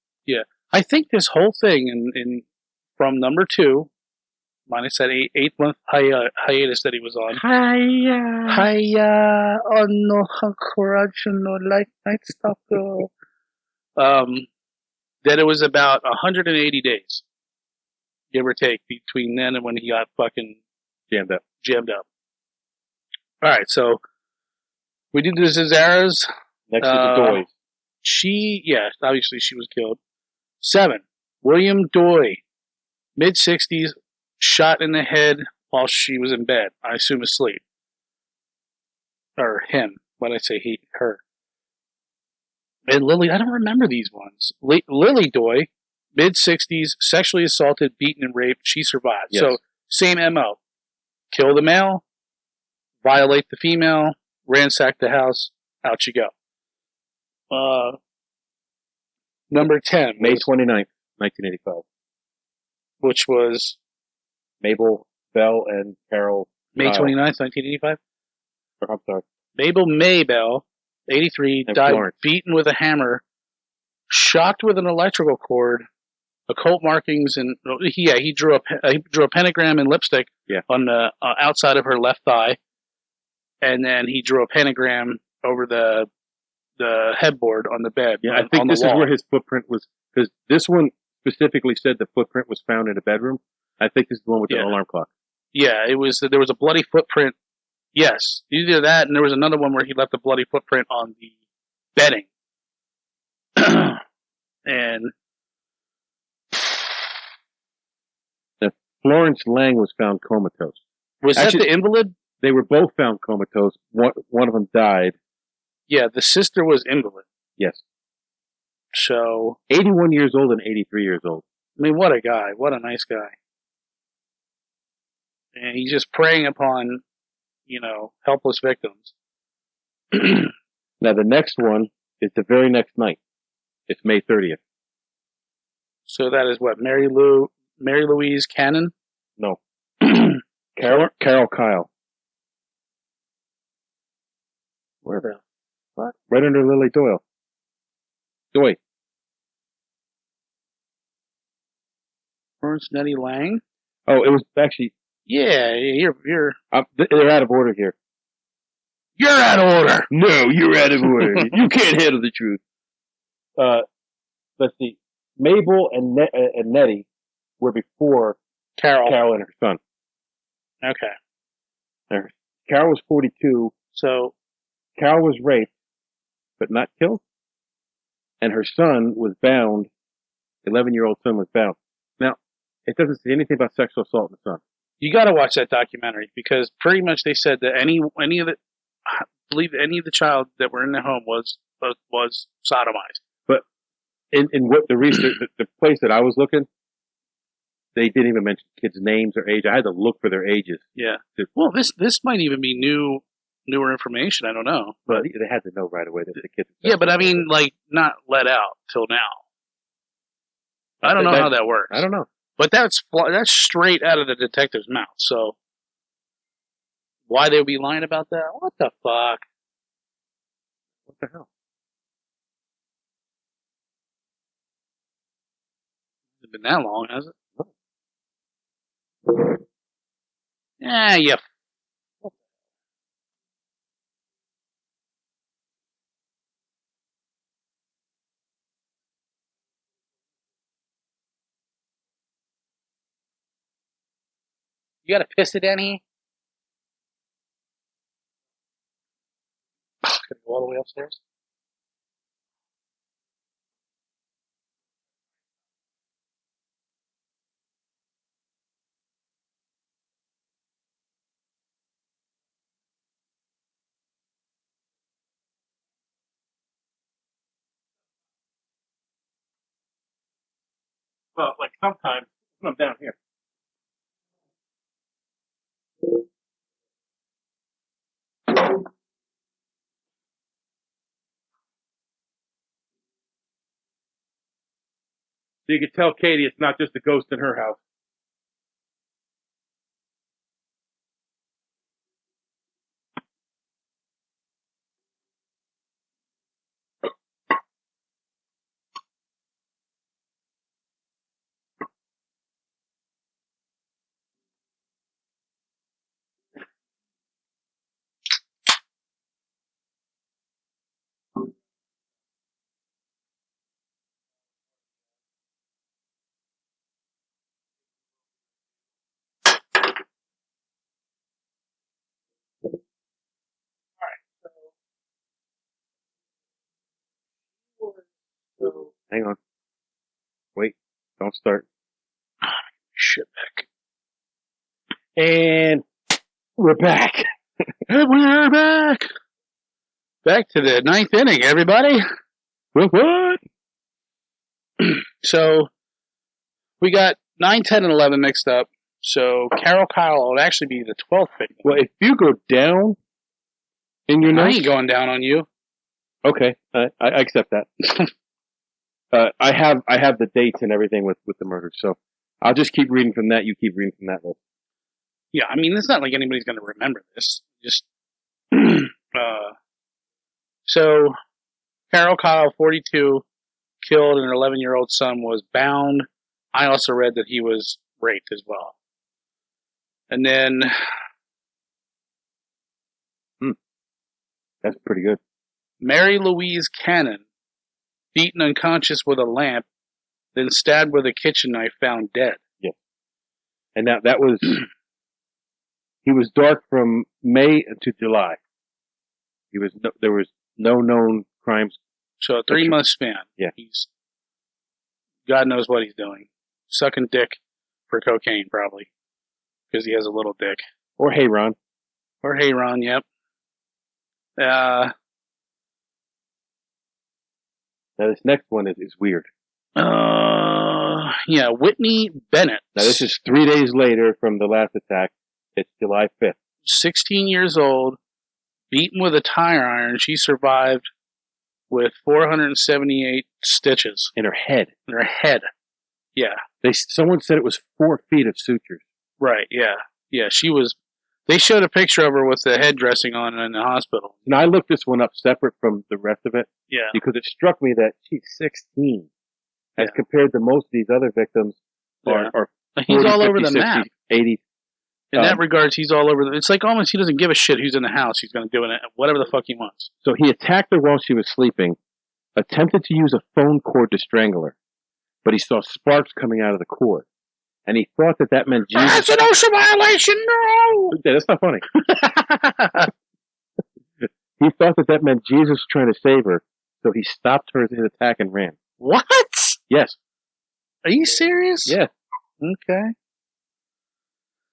I think this whole thing in from number 2, minus that 8-month hiatus that he was on. Hiya, oh no, correctional night stalker. That it was about 180 days, give or take, between then and when he got fucking Jammed up. All right, so we did the Zazaras. Next is the Doys. Obviously she was killed. 7, William Doy, mid-60s, shot in the head while she was in bed. I assume asleep. Or him, when I say he, her. And Lily, I don't remember these ones. Lily Doy, mid-60s, sexually assaulted, beaten, and raped. She survived. Yes. So, same MO. Kill the male, violate the female, ransack the house, out you go. Number 10. May 29th, 1985. Which was Mabel, Bell, and Carol. May 29th, 1985? I'm sorry. Mabel Maybell, 83, And died Florence. beaten with a hammer, shocked with an electrical cord, occult markings, and he drew a pentagram and lipstick on the outside of her left thigh, and then he drew a pentagram over the headboard on the bed. Yeah, I think this is where his footprint was, because this one specifically said the footprint was found in a bedroom. I think this is the one with the alarm clock. Yeah, it was. There was a bloody footprint. Yes, either that, and there was another one where he left a bloody footprint on the bedding. And Florence Lang was found comatose. Was that the invalid? They were both found comatose. One of them died. Yeah, the sister was invalid. Yes. So 81 years old and 83 years old. I mean, what a guy. What a nice guy. And he's just preying upon, helpless victims. Now, the next one is the very next night. It's May 30th. So that is what? Mary Louise Cannon? No. Carol Kyle. Where the fuck? Right under Lily Doyle. Doy. Florence Nettie Lang? Oh, it was actually... Yeah, you're... they're out of order here. You're out of order! No, you're out of order. You can't handle the truth. Let's see. Mabel and Nettie were before Carol and her son. Okay. Carol was 42. So Carol was raped, but not killed. And her son was bound. 11-year-old son was bound. Now, it doesn't say anything about sexual assault in the son. You got to watch that documentary, because pretty much they said that any of the child that were in the home was sodomized. But in what the research, the place that I was looking, they didn't even mention kids' names or age. I had to look for their ages. Yeah. Well, this might even be newer information. I don't know. But they had to know right away that the kids. Yeah, but I mean, like, not let out till now. I don't know how that works. I don't know. But that's straight out of the detective's mouth. So why they would be lying about that? What the fuck? What the hell? It's been that long, has it? Yeah, You got a piss it, Danny? Gotta go all the way upstairs. Well, like sometimes when I'm down here. So you can tell Katie it's not just a ghost in her house. Hang on. Wait. Don't start. Shit back. And we're back. And we're back. Back to the 9th inning, everybody. What? So, we got 9, 10, and 11 mixed up. So, Carol Kyle would actually be the 12th victim. Well, if you go down in your I notes, ain't going down on you. okay, I accept that. I have the dates and everything with the murders, so I'll just keep reading from that. You keep reading from that list. Yeah, I mean, it's not like anybody's going to remember this. Just, so, Carol Kyle, 42, killed, and her 11-year-old son was bound. I also read that he was raped as well. And then, That's pretty good. Mary Louise Cannon, beaten unconscious with a lamp, then stabbed with a kitchen knife, found dead. Yeah. And that was, he was dark from May to July. There was no known crimes. So a 3-month span. Yeah. God knows what he's doing. Sucking dick for cocaine, probably. Because he has a little dick. Or hey, Ron. Or hey, Ron, yep. Now this next one is weird. Yeah, Whitney Bennett. Now this is 3 days later from the last attack. It's July 5th. 16 years old, beaten with a tire iron. She survived with 478 stitches. In her head. In her head. Yeah. Someone said it was 4 feet of sutures. Right, yeah. Yeah, she was... They showed a picture of her with the head dressing on in the hospital. Now I looked this one up separate from the rest of it. Yeah. Because it struck me that she's 16. As compared to most of these other victims are 40, he's all 50, over the 60, map. 80. In that regards, he's all over. It's like almost he doesn't give a shit who's in the house. He's going to do it whatever the fuck he wants. So he attacked her while she was sleeping, attempted to use a phone cord to strangle her, but he saw sparks coming out of the cord, and he thought that meant Jesus. That's an OSHA violation. No, yeah, that's not funny. He thought that meant Jesus was trying to save her, so he stopped his attack and ran. What? Yes. Are you serious? Yeah. Okay.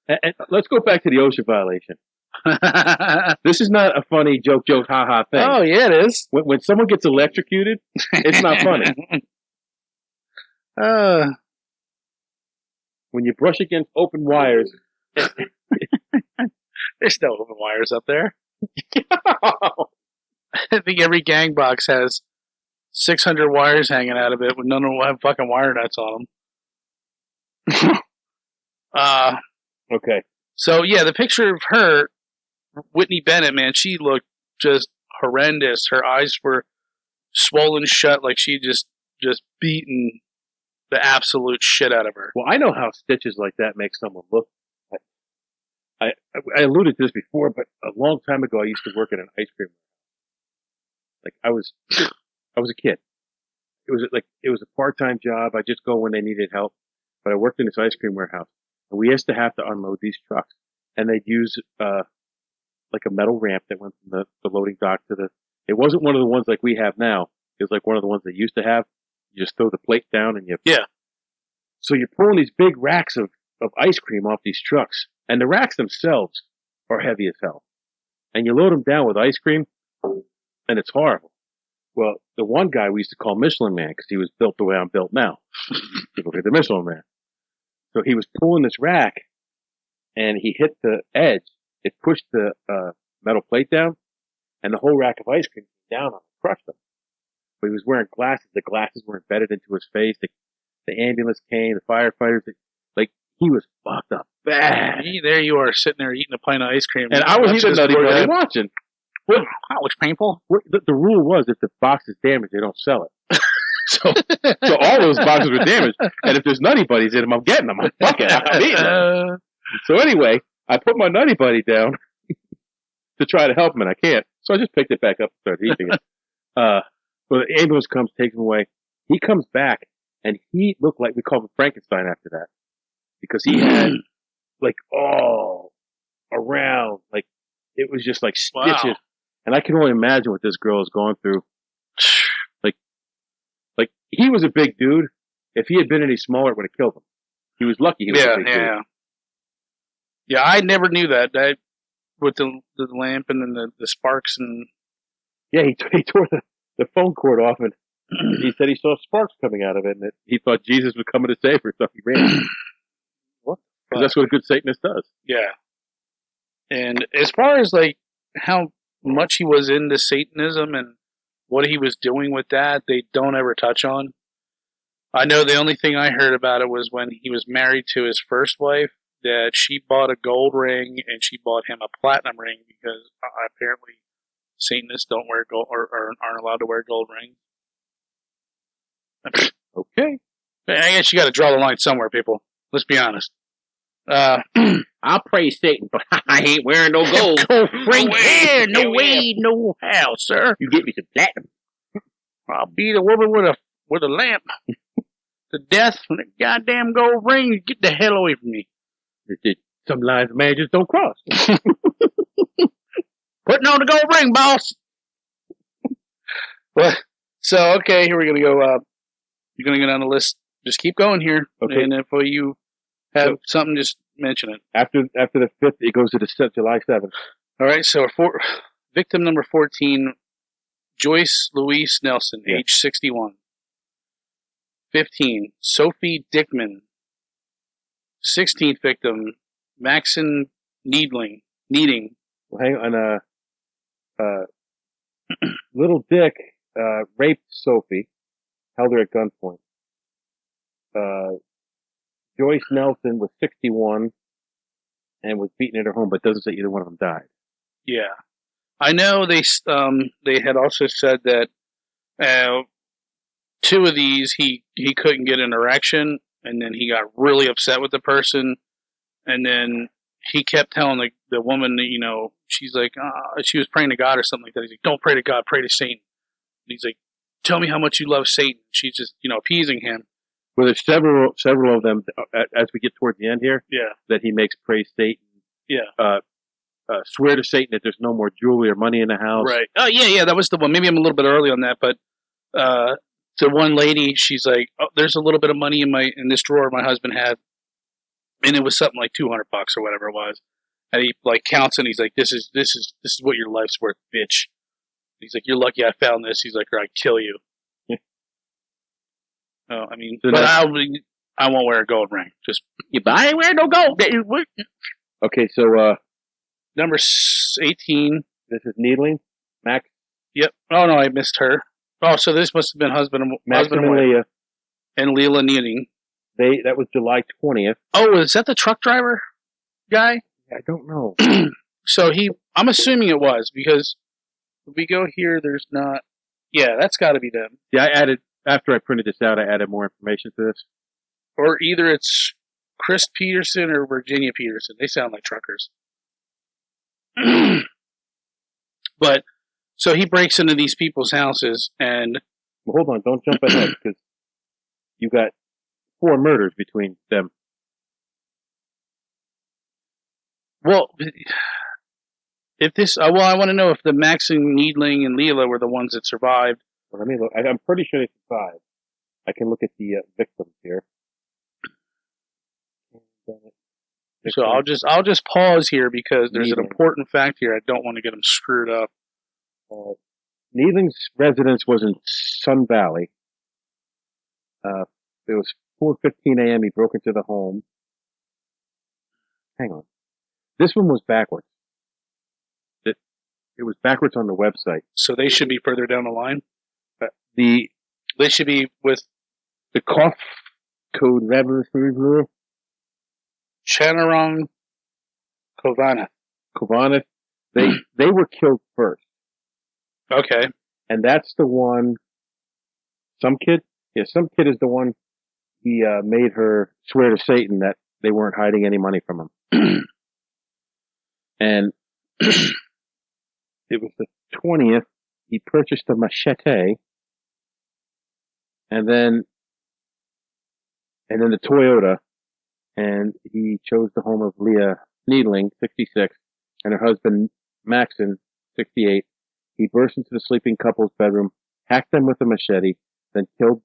And let's go back to the OSHA violation. This is not a funny joke, ha-ha thing. Oh, yeah, it is. When someone gets electrocuted, it's not funny. When you brush against open wires... There's no open wires up there. I think every gang box has 600 wires hanging out of it with none of them have fucking wire nuts on them. Okay. So, yeah, the picture of her, Whitney Bennett, man, she looked just horrendous. Her eyes were swollen shut like she just beaten the absolute shit out of her. Well, I know how stitches like that make someone look. I alluded to this before, but a long time ago, I used to work at an ice cream. Like I was a kid. It was a part-time job. I just go when they needed help. But I worked in this ice cream warehouse. and we used to have to unload these trucks, and they'd use like a metal ramp that went from the loading dock to the. It wasn't one of the ones like we have now. It was like one of the ones they used to have. You just throw the plate down and you. Yeah. So you're pulling these big racks of ice cream off these trucks, and the racks themselves are heavy as hell. And you load them down with ice cream, and it's horrible. Well, the one guy we used to call Michelin Man because he was built the way I'm built now. People get the Michelin Man. So he was pulling this rack, and he hit the edge. It pushed the metal plate down, and the whole rack of ice cream came down on him, crushed him. But he was wearing glasses. The glasses were embedded into his face. The ambulance came, the firefighters. Like, he was fucked up bad. There you are, sitting there eating a pint of ice cream. And I was eating Nutty Buddy watching. Well, that was painful. The rule was if the box is damaged, they don't sell it. so all those boxes were damaged. And if there's Nutty Buddies in them, I'm getting them. I'm fucking I'm eating them. So anyway, I put my Nutty Buddy down to try to help him, and I can't. So I just picked it back up and started eating it. Well, the ambulance comes, takes him away. He comes back, and he looked like, we called him Frankenstein after that. Because he had, like, all around, like, it was just like stitches. Wow. And I can only imagine what this girl is going through. Like he was a big dude. If he had been any smaller, it would have killed him. He was lucky he was a big dude. Yeah, I never knew that. That with the lamp and then the sparks and... Yeah, he tore the phone cord off, and he said he saw sparks coming out of it, and he thought Jesus was coming to save her, so he ran. What? Because that's what a good Satanist does. Yeah. And as far as, like, how much he was into Satanism and what he was doing with that, they don't ever touch on. I know the only thing I heard about it was when he was married to his first wife, that she bought a gold ring and she bought him a platinum ring because apparently Satanists don't wear gold or aren't allowed to wear gold rings. Okay. I guess you got to draw the line somewhere, people. Let's be honest. I'll praise Satan, but I ain't wearing no gold. Ring here, no way, no how, sir. You get me some platinum. I'll be the woman with a lamp. To death with a goddamn gold ring. Get the hell away from me. Some lines of man just don't cross. Putting on the gold ring, boss. Well, so okay, here we're gonna go. You're gonna go down the list. Just keep going here, okay. And if you have something, just mention it. After the 5th, it goes to the July 7th. All right. So victim number 14, Joyce Louise Nelson, age 61. 15, Sophie Dickman. 16th victim, Maxon Needing. Well, hang on. Little Dick raped Sophie, held her at gunpoint. Joyce Nelson was 61 and was beaten at her home, but doesn't say either one of them died. Yeah, I know they had also said that 2 of these he couldn't get an erection, and then he got really upset with the person, and then he kept telling the woman, you know, she's like, she was praying to God or something like that. He's like, don't pray to God, pray to Satan. And he's like, tell me how much you love Satan. She's just, you know, appeasing him. Well, there's several of them as we get towards the end here. Yeah. That he makes praise Satan. Yeah. Swear to Satan that there's no more jewelry or money in the house. Right. Oh, yeah, that was the one. Maybe I'm a little bit early on that, but the one lady, she's like, oh, there's a little bit of money in this drawer my husband had, and it was something like $200 or whatever it was. And he like counts and he's like, this is what your life's worth, bitch. He's like, you're lucky I found this. He's like, or I'd kill you. Oh, I mean, but I won't wear a gold ring. Just but I ain't wearing no gold. Okay, so number 18. This is Needling, Max. Yep. Oh no, I missed her. Oh, so this must have been husband and wife. Leah. And Leela Needing. That was July 20th. Oh, is that the truck driver guy? I don't know. So I'm assuming it was, because if we go here, there's not. Yeah, that's got to be them. Yeah, I added. After I printed this out, I added more information to this. Or either it's Chris Peterson or Virginia Peterson. They sound like truckers. But, so he breaks into these people's houses and... Well, hold on, don't jump ahead, because you got 4 murders between them. Well, if this, I want to know if the Max and Needling and Leela were the ones that survived. Well, let me look. I'm pretty sure they survived. I can look at the victims here. So I'll just pause here because there's Needling. an important fact here. I don't want to get them screwed up. Needling's residence was in Sun Valley. It was 4:15 a.m. He broke into the home. Hang on. This one was backwards. It was backwards on the website. So they should be further down the line. They should be with the cough code Rameriz, Chanarong Kovaneth. They were killed first. Okay. And that's the one. Some kid is the one. He made her swear to Satan that they weren't hiding any money from him. And it was the 20th. He purchased a machete, and then the Toyota, and he chose the home of Leah Needling, 66, and her husband Maxon, 68. He burst into the sleeping couple's bedroom, hacked them with a machete, then killed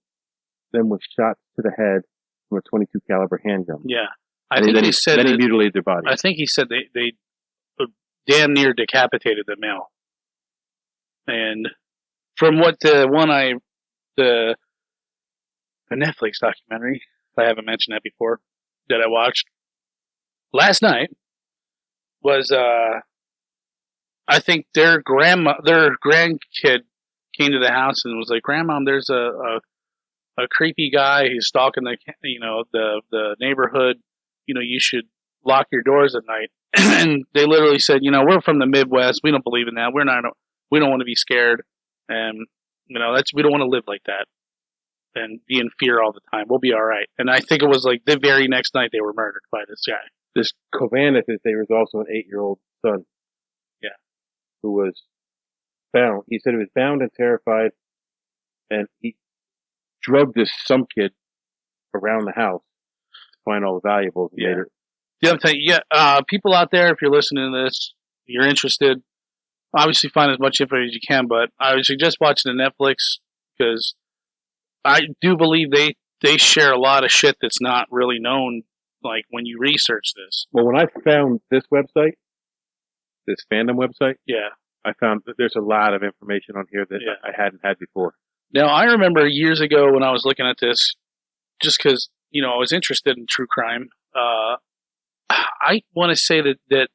them with shots to the head from a 22 caliber handgun. Yeah, Then he mutilated their bodies. I think he said they damn near decapitated the male. And from what the Netflix documentary, if I haven't mentioned that before, that I watched last night was I think their grandkid came to the house and was like, "Grandma, there's a creepy guy. He's stalking the neighborhood. You should lock your doors at night." And they literally said, "We're from the Midwest. We don't believe in that. We don't want to be scared, and we don't want to live like that and be in fear all the time. We'll be all right." And I think it was like the very next night they were murdered by this guy. This Kovaneth, there was also an 8-year-old son. Yeah. Who was bound. He said he was bound and terrified, and he drugged this some kid around the house to find all the valuables. Yeah. Yeah, I'm telling you, people out there, if you're listening to this, you're interested, obviously find as much info as you can, but I would suggest watching the Netflix because I do believe they share a lot of shit that's not really known, like when you research this. Well, when I found this website, this fandom website, yeah, I found that there's a lot of information on here that I hadn't had before. Now, I remember years ago when I was looking at this, just because, I was interested in true crime, I want to say that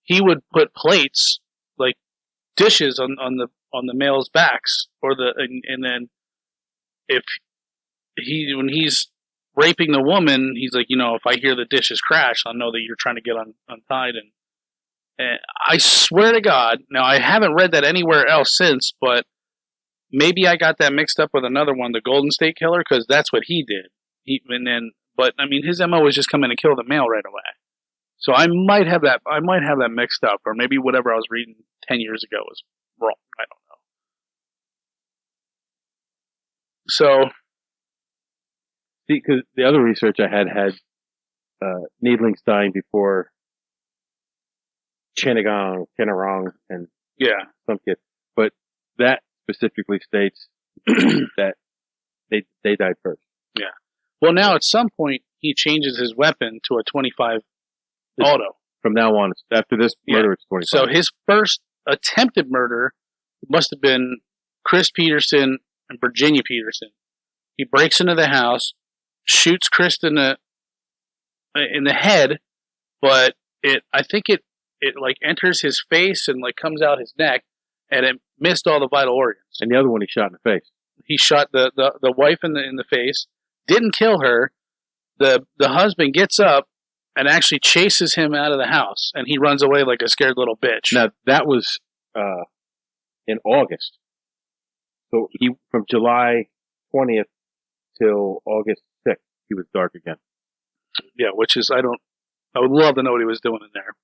he would put plates, like dishes on the male's backs, and then when he's raping the woman, he's like, if I hear the dishes crash, I'll know that you're trying to get untied. And I swear to God, now I haven't read that anywhere else since, but maybe I got that mixed up with another one, the Golden State Killer, because that's what he did. But I mean, his MO was just come in and kill the male right away. So I might have that mixed up, or maybe whatever I was reading 10 years ago was wrong. I don't know. So, see, because the other research I had Needlings dying before Chanarong, and some kid, but that specifically states that they died first. Yeah. Well, now at some point he changes his weapon to a 25 auto. From now on, after this murder, it's 25. So his first attempted murder must have been Chris Peterson and Virginia Peterson. He breaks into the house, shoots Chris in the head, but I think it like enters his face and like comes out his neck, and it missed all the vital organs. And the other one he shot in the face. He shot the wife in the face, didn't kill her. The husband gets up and actually chases him out of the house, and he runs away like a scared little bitch. Now that was in August. So from July 20th till August 6th, he was dark again. Yeah, which is I would love to know what he was doing in there.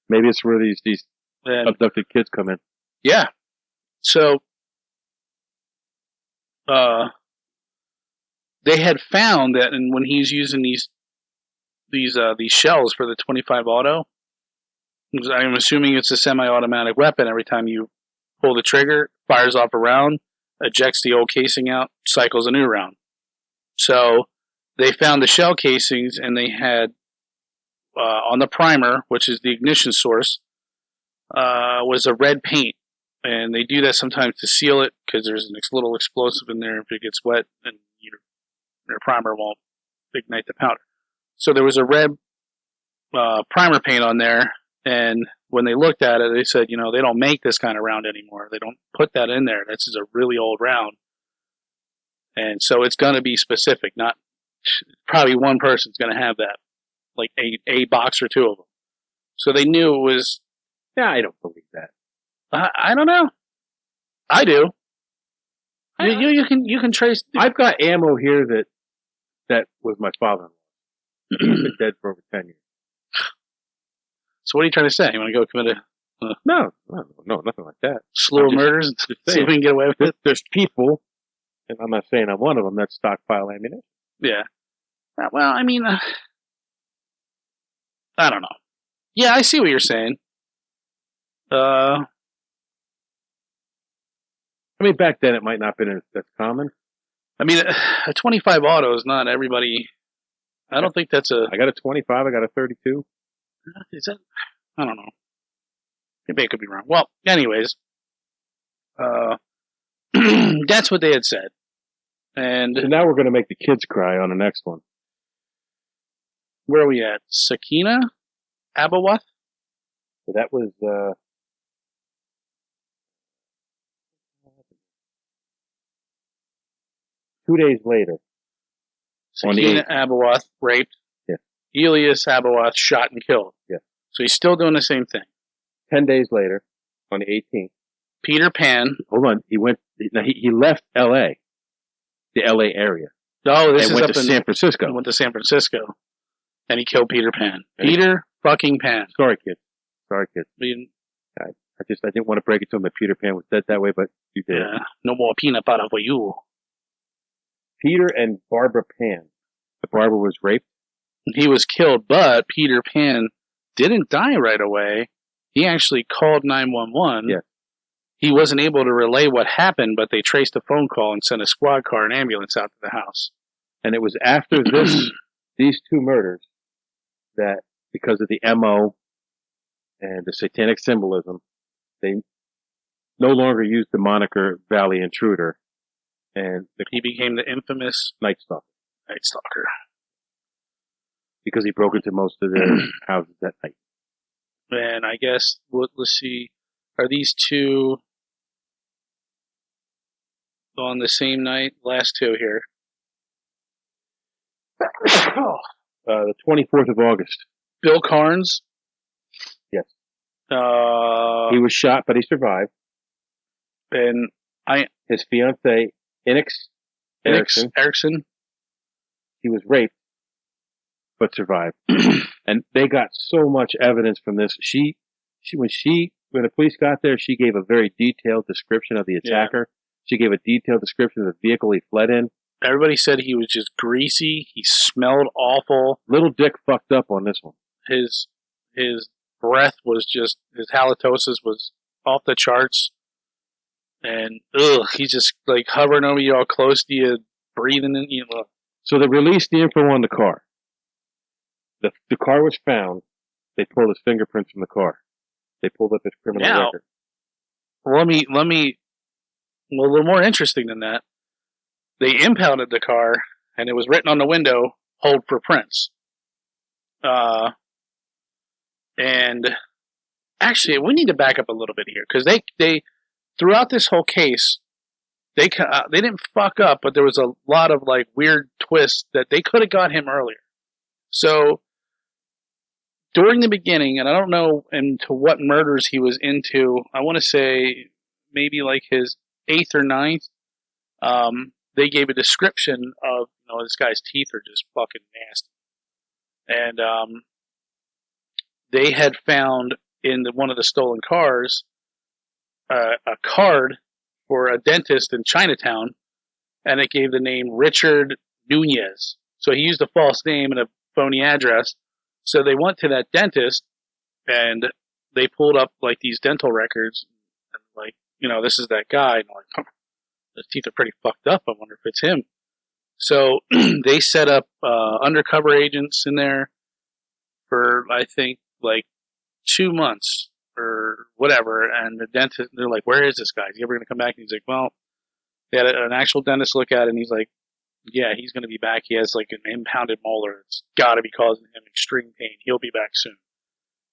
Maybe it's where these abducted kids come in. Yeah. So they had found that, and when he's using these these shells for the 25 auto. I'm assuming it's a semi-automatic weapon. Every time you pull the trigger, fires off a round, ejects the old casing out, cycles a new round. So they found the shell casings, and they had on the primer, which is the ignition source, was a red paint. And they do that sometimes to seal it because there's a little explosive in there. If it gets wet, then your primer won't ignite the powder. So there was a red primer paint on there, and when they looked at it, they said, they don't make this kind of round anymore. They don't put that in there. This is a really old round. And so it's going to be specific. Not probably one person's going to have that, like a box or two of them. So they knew it was. Yeah, I don't believe that. I don't know. I do. You can trace. I've got ammo here that was my father-in-law. He's been dead for over 10 years. So what are you trying to say? You want to go commit a No, nothing like that. slew of murders and see if we can get away with it? There's people, and I'm not saying I'm one of them, that stockpile ammunition. Yeah. Well, I mean, I don't know. Yeah, I see what you're saying. I mean, back then it might not have been as common. I mean, a 25 auto is not everybody. I don't think that's a. I got a 25. I got a 32. Is that? I don't know. Maybe I could be wrong. Well, anyways, that's what they had said. And so now we're going to make the kids cry on the next one. Where are we at? Sakina Abawath? So that was 2 days later. Sakina Abawath raped. Yeah. Elias Abawath shot and killed. Yeah. So he's still doing the same thing. 10 days later, on the 18th. Peter Pan. Hold on. He left L.A., the L.A. area. Oh, this is went up to in San Francisco. He went to San Francisco. And he killed Peter Pan. Peter fucking Pan. Sorry, kid. I didn't want to break it to him that Peter Pan was dead that way, but you did. Yeah. No more peanut butter for you. Peter and Barbara Pan. Barbara was raped. He was killed, but Peter Pan didn't die right away. He actually called 911. Yeah. He wasn't able to relay what happened, but they traced a phone call and sent a squad car and ambulance out to the house. And it was after these two murders that, because of the MO and the satanic symbolism, they no longer used the moniker Valley Intruder. And he became the infamous Night Stalker. Because he broke into most of their houses that night. And I guess, let's see, are these two on the same night? Last two here. The 24th of August. Bill Carnes? Yes. He was shot, but he survived. And his fiancée, Inix Erickson. He was raped, but survived. And they got so much evidence from this. When the police got there, she gave a very detailed description of the attacker. Yeah. She gave a detailed description of the vehicle he fled in. Everybody said he was just greasy. He smelled awful. Little Dick fucked up on this one. His breath was just, his halitosis was off the charts. And he's just like hovering over you all close to you, breathing in you. So they released the info on the car. The car was found. They pulled his fingerprints from the car. They pulled up his criminal record. Let me. Well, a little more interesting than that. They impounded the car, and it was written on the window, "Hold for prints." And actually, we need to back up a little bit here because they throughout this whole case, they didn't fuck up, but there was a lot of like weird twists that they could have got him earlier. So during the beginning, and I don't know into what murders he was into, I want to say maybe like his 8th or 9th, they gave a description of, this guy's teeth are just fucking nasty. And they had found in one of the stolen cars a card for a dentist in Chinatown, and it gave the name Richard Nunez. So he used a false name and a phony address. So they went to that dentist and they pulled up like these dental records and like, this is that guy. And I'm like, his teeth are pretty fucked up. I wonder if it's him. So they set up undercover agents in there for, I think, like 2 months or whatever. And the dentist, they're like, where is this guy? Is he ever going to come back? And he's like, well, they had an actual dentist look at it and he's like, yeah, he's going to be back. He has like an impounded molar. It's got to be causing him extreme pain. He'll be back soon.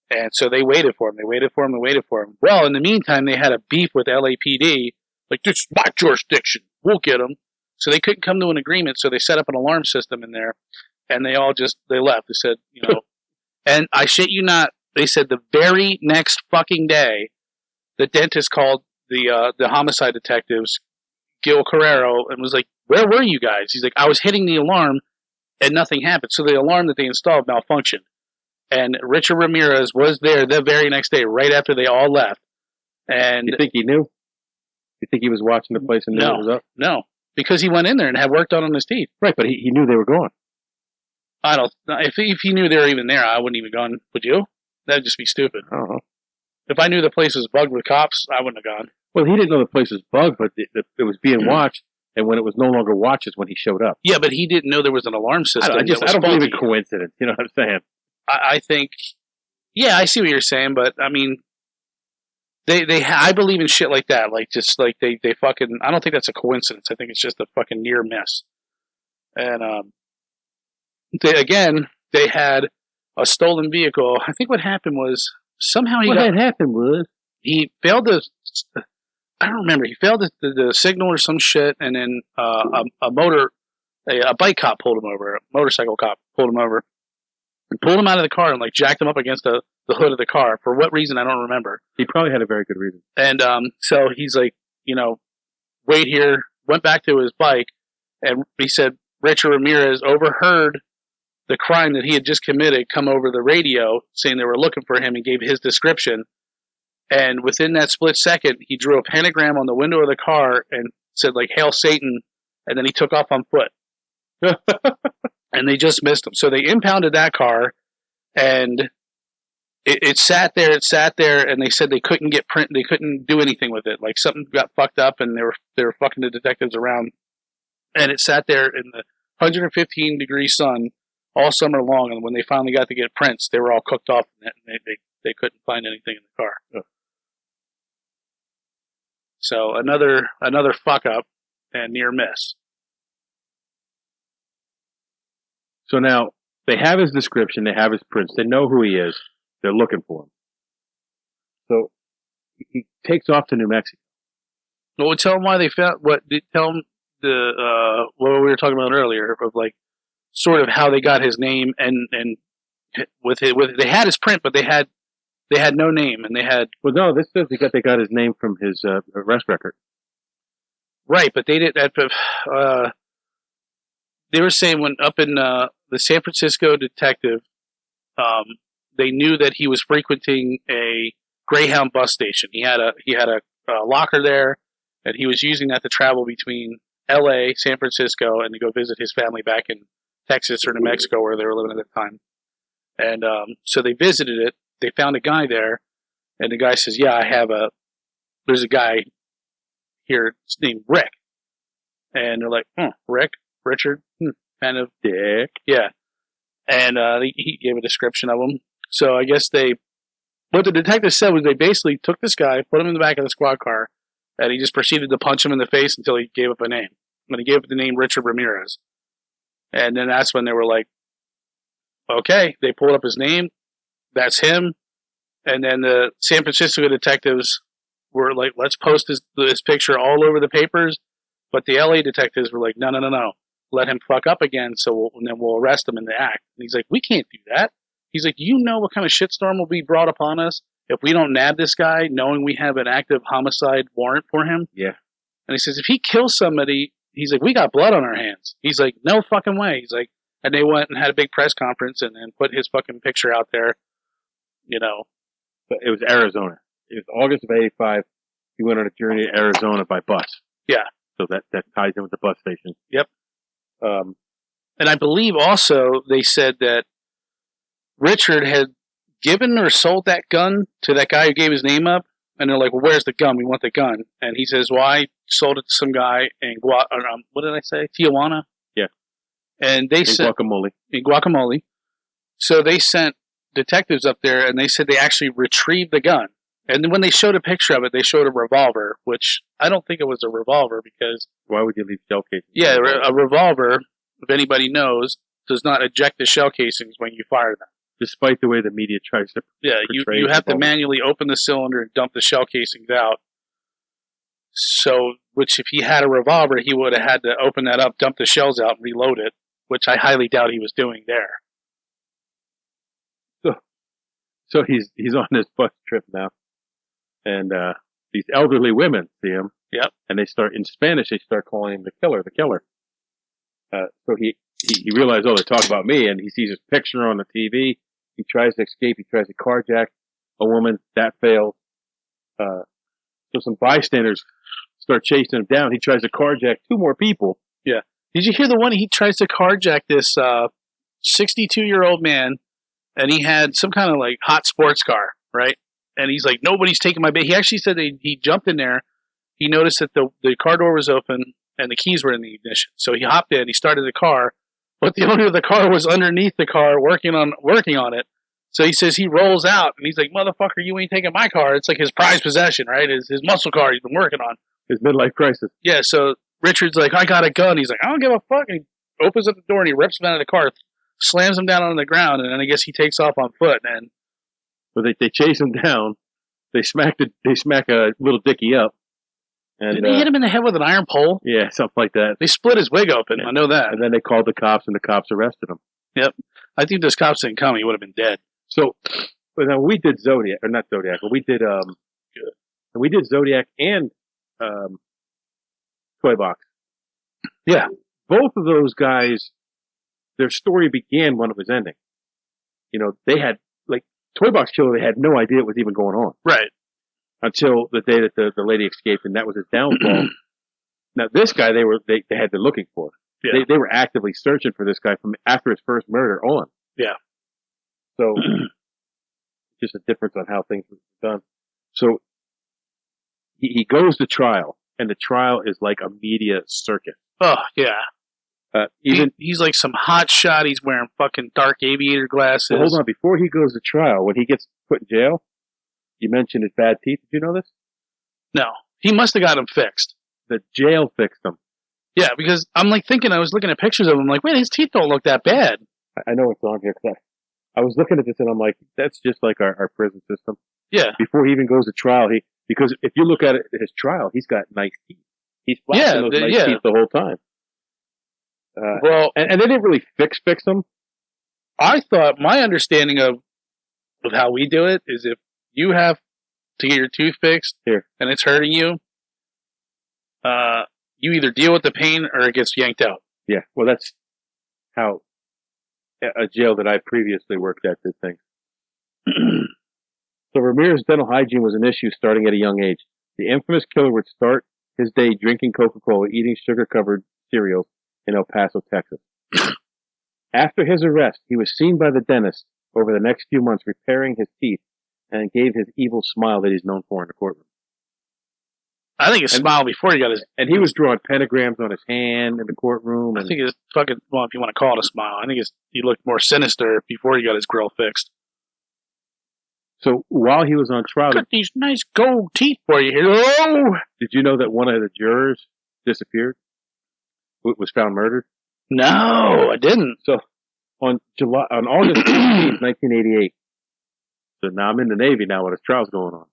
And so they waited for him. They waited for him. They waited for him. Well, in the meantime, they had a beef with LAPD. Like, this is my jurisdiction. We'll get him. So they couldn't come to an agreement. So they set up an alarm system in there, and they left. They said, and I shit you not. They said the very next fucking day, the dentist called the homicide detectives, Gil Carrero, and was like, where were you guys? He's like, I was hitting the alarm, and nothing happened. So the alarm that they installed malfunctioned. And Richard Ramirez was there the very next day, right after they all left. And you think he knew? You think he was watching the place and knew it was up? No, because he went in there and had work done on his teeth. Right, but he knew they were gone. I don't. If he knew they were even there, I wouldn't even gone. Would you? That'd just be stupid. I don't know. If I knew the place was bugged with cops, I wouldn't have gone. Well, he didn't know the place was bugged, but it was being watched. And when it was no longer watched is when he showed up. Yeah, but he didn't know there was an alarm system. I don't believe in coincidence. You know what I'm saying? I think, yeah, I see what you're saying, but I mean, I believe in shit like that. Like, just like they fucking, I don't think that's a coincidence. I think it's just a fucking near miss. And, they had a stolen vehicle. I think what happened was somehow he failed to, I don't remember, he failed the signal or some shit, and then a bike cop pulled him over, a motorcycle cop pulled him over, and pulled him out of the car and like jacked him up against the hood of the car. For what reason, I don't remember. He probably had a very good reason. And so he's like, wait here, went back to his bike, and he said Richard Ramirez overheard the crime that he had just committed come over the radio saying they were looking for him and gave his description. And within that split second, he drew a pentagram on the window of the car and said, like, Hail Satan, and then he took off on foot. And they just missed him. So they impounded that car, and it sat there, and they said they couldn't they couldn't do anything with it. Like, something got fucked up, and they were fucking the detectives around. And it sat there in the 115-degree sun all summer long, and when they finally got to get prints, they were all cooked off, and they couldn't find anything in the car. Oh. So another fuck up and near miss. So now they have his description, they have his prints, they know who he is, they're looking for him. So he takes off to New Mexico. Well, tell them why they found tell them what we were talking about earlier of like sort of how they got his name and they had his print, but they had no name, and they had. Well, no, this says they got his name from his arrest record. Right, but they did that. They were saying when up in the San Francisco detective, they knew that he was frequenting a Greyhound bus station. He had a locker there, and he was using that to travel between L.A., San Francisco, and to go visit his family back in Texas or New Mexico where they were living at the time. And so they visited it. They found a guy there, and the guy says, yeah, there's a guy here named Rick. And they're like, Rick? Richard? Kind of dick. Yeah. And he gave a description of him. So I guess what the detective said was they basically took this guy, put him in the back of the squad car, and he just proceeded to punch him in the face until he gave up a name. When he gave up the name Richard Ramirez. And then that's when they were like, okay, they pulled up his name. That's him. And then the San Francisco detectives were like, let's post this picture all over the papers. But the LA detectives were like, no. Let him fuck up again, and then we'll arrest him in the act. And he's like, we can't do that. He's like, you know what kind of shitstorm will be brought upon us if we don't nab this guy knowing we have an active homicide warrant for him? Yeah. And he says, if he kills somebody, he's like, we got blood on our hands. He's like, no fucking way. He's like, and they went and had a big press conference and put his fucking picture out there, But it was Arizona. It was August of 85. He went on a journey to Arizona by bus. Yeah. So that ties in with the bus station. Yep. And I believe also they said that Richard had given or sold that gun to that guy who gave his name up, and they're like, "Well, where's the gun? We want the gun." And he says, "Well, I sold it to some guy in what did I say? Tijuana." Yeah. And they sent guacamole. In guacamole. So they sent detectives up there, and they said they actually retrieved the gun. And then when they showed a picture of it, they showed a revolver, which I don't think it was a revolver because why would you leave shell casings? Yeah, a revolver, if anybody knows, does not eject the shell casings when you fire them. Despite the way the media tries to you have to manually open the cylinder and dump the shell casings out. So, which if he had a revolver, he would have had to open that up, dump the shells out, and reload it, which I highly doubt he was doing there. So he's on this bus trip now, and these elderly women see him. Yep. And they start in Spanish. They start calling him the killer, the killer. So he realized, oh, they're talking about me, and he sees his picture on the TV. He tries to escape. He tries to carjack a woman. That fails. So some bystanders start chasing him down. He tries to carjack 2 more people. Yeah. Did you hear the one he tries to carjack this 62-year-old man, and he had some kind of like hot sports car, right? And he's like, nobody's taking my bait. He actually said that he jumped in there. He noticed that the car door was open and the keys were in the ignition. So he hopped in. He started the car. But the owner of the car was underneath the car working on it. So he says he rolls out, and he's like, "Motherfucker, you ain't taking my car." It's like his prized possession, right? His muscle car he's been working on. His midlife crisis. Yeah, so Richard's like, "I got a gun." He's like, "I don't give a fuck." And he opens up the door, and he rips him out of the car, slams him down on the ground, and then I guess he takes off on foot. And so they chase him down. They smack a little Dickie up. And did they hit him in the head with an iron pole? Yeah, something like that. They split his wig open. Yeah. I know that. And then they called the cops, and the cops arrested him. Yep. I think those cops didn't come. He would have been dead. So, but now we did Zodiac, or not Zodiac, but we did Zodiac and Toy Box. Yeah. Both of those guys, their story began when it was ending. You know, they had, like, Toy Box Killer, they had no idea what was even going on. Right. Until the day that the lady escaped, and that was his downfall. Now, this guy, they had been looking for. Yeah. They were actively searching for this guy from after his first murder on. Yeah. So, just a difference on how things were done. So, he goes to trial, and the trial is like a media circus. Oh, yeah. He's like some hot shot. He's wearing fucking dark aviator glasses. Well, hold on. Before he goes to trial, when he gets put in jail, you mentioned his bad teeth. Did you know this? No. He must have got them fixed. The jail fixed them. Yeah, because I'm like thinking, I was looking at pictures of him, like, wait, his teeth don't look that bad. I know it's on here because I was looking at this and I'm like, that's just like our prison system. Yeah. Before he even goes to trial, because if you look at it, his trial, he's got nice teeth. He's flashing those nice teeth the whole time. And they didn't really fix them. I thought my understanding of how we do it is if you have to get your tooth fixed here and it's hurting you, you either deal with the pain or it gets yanked out. Yeah, well, that's how a jail that I previously worked at did things. So Ramirez's dental hygiene was an issue starting at a young age. The infamous killer would start his day drinking Coca-Cola, eating sugar-covered cereals in El Paso, Texas. After his arrest, he was seen by the dentist over the next few months repairing his teeth and gave his evil smile that he's known for in the courtroom. I think his smile before he got his... And he was drawing pentagrams on his hand in the courtroom. I think his fucking... Well, if you want to call it a smile, I think he looked more sinister before he got his grill fixed. So while he was on trial... Got these nice gold teeth for you here. Oh! Did you know that one of the jurors disappeared? Was found murdered? No, I didn't. So on August 15th, 1988. So now I'm in the Navy now when his trial's going on.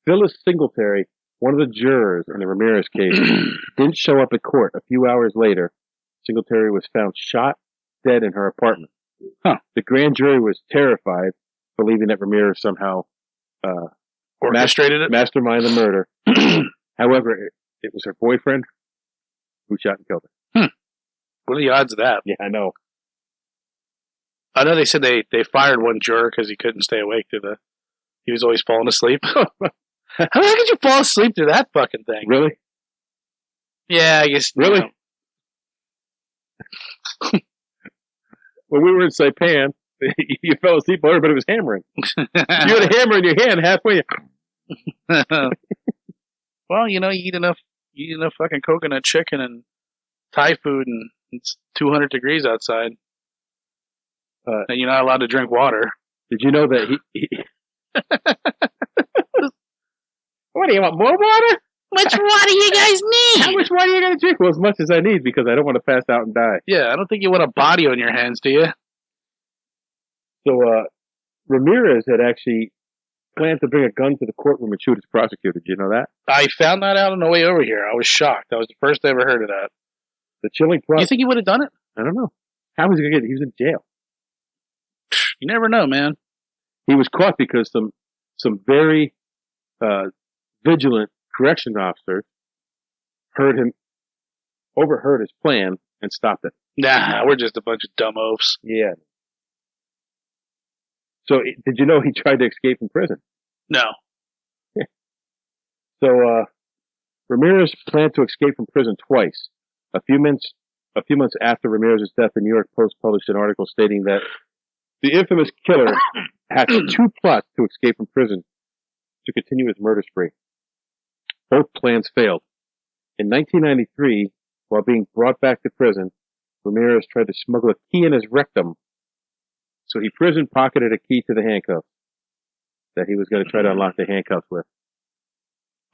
Phyllis Singletary, one of the jurors in the Rameriz case, didn't show up at court. A few hours later, Singletary was found shot dead in her apartment. The grand jury was terrified, believing that Rameriz somehow orchestrated it, masterminded the murder. However, it was her boyfriend who shot and killed her. What are the odds of that? Yeah, I know. I know they said they fired one juror because he couldn't stay awake he was always falling asleep. How could you fall asleep through that fucking thing? Really? Yeah, I guess. Really? when we were in Saipan, you fell asleep while everybody was hammering. You had a hammer in your hand halfway. Well, you eat enough fucking coconut chicken and Thai food, and it's 200 degrees outside, and you're not allowed to drink water. Did you know that he What do you want? More water? Much water you guys need? How much water are you going to drink? Well, as much as I need, because I don't want to pass out and die. Yeah, I don't think you want a body on your hands, do you? So, Rameriz had actually planned to bring a gun to the courtroom and shoot his prosecutor. Did you know that? I found that out on the way over here. I was shocked. That was the first I ever heard of that. The chilling process. You think he would have done it? I don't know. How was he going to get it? He was in jail. You never know, man. He was caught because some very vigilant correction officers overheard his plan and stopped it. Nah, we're just a bunch of dumb oafs. Yeah. So, did you know he tried to escape from prison? No. So, Rameriz planned to escape from prison twice. A few months after Ramiriz's death, the New York Post published an article stating that the infamous killer had two plots to escape from prison to continue his murder spree. Both plans failed. In 1993, while being brought back to prison, Rameriz tried to smuggle a key in his rectum. So he prison pocketed a key to the handcuffs that he was going to try to unlock the handcuffs with.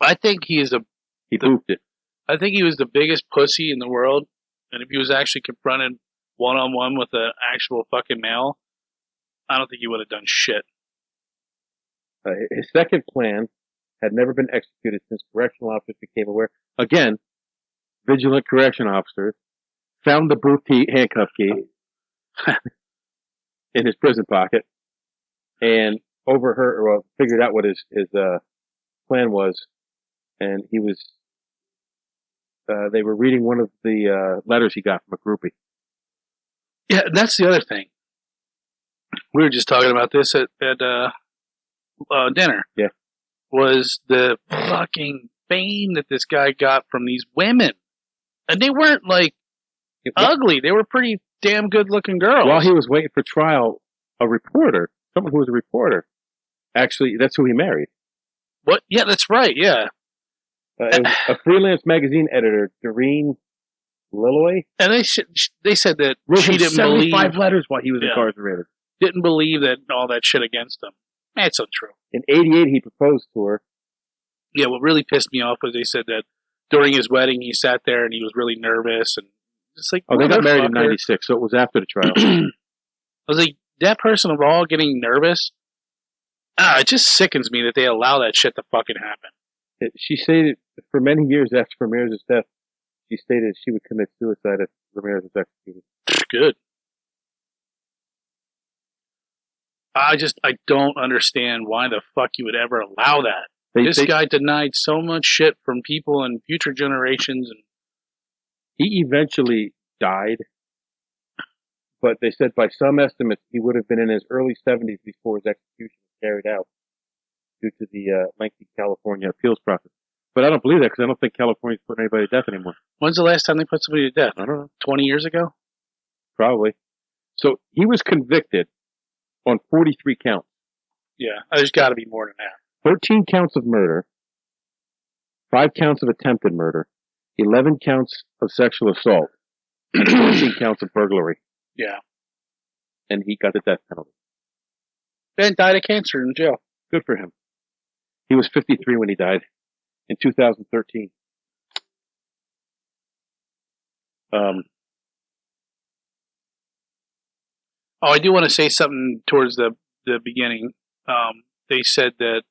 I think he boofed it. I think he was the biggest pussy in the world, and if he was actually confronted one-on-one with an actual fucking male, I don't think he would have done shit. His second plan had never been executed since correctional officers became aware. Again, vigilant correction officers found the booth handcuff key in his prison pocket and figured out what his plan was, and he was. They were reading one of the letters he got from a groupie. Yeah, that's the other thing. We were just talking about this at dinner. Yeah. Was the fucking fame that this guy got from these women. And they weren't ugly. They were pretty damn good looking girls. While he was waiting for trial, someone who was a reporter, actually, that's who he married. What? Yeah, that's right. Yeah. It was a freelance magazine editor, Doreen Lilloy. And they said that she didn't 75 letters while he was incarcerated. Didn't believe that all that shit against him. That's untrue. In 88, he proposed to her. Yeah, what really pissed me off was they said that during his wedding, he sat there and he was really nervous. And it's like, they got married in 96, so it was after the trial. I was like, that person of all getting nervous? It just sickens me that they allow that shit to fucking happen. She stated, for many years after Ramiriz's death, she stated she would commit suicide if Rameriz was executed. Good. I don't understand why the fuck you would ever allow that. This guy denied so much shit from people in future generations. And he eventually died, but they said by some estimates he would have been in his early 70s before his execution was carried out due to the lengthy California appeals process. But I don't believe that because I don't think California's putting anybody to death anymore. When's the last time they put somebody to death? I don't know. 20 years ago? Probably. So he was convicted on 43 counts. Yeah, there's got to be more than that. 13 counts of murder, 5 counts of attempted murder, 11 counts of sexual assault, and 14 counts of burglary. Yeah. And he got the death penalty. Ben died of cancer in jail. Good for him. He was 53 when he died in 2013. I do want to say something towards the beginning. They said that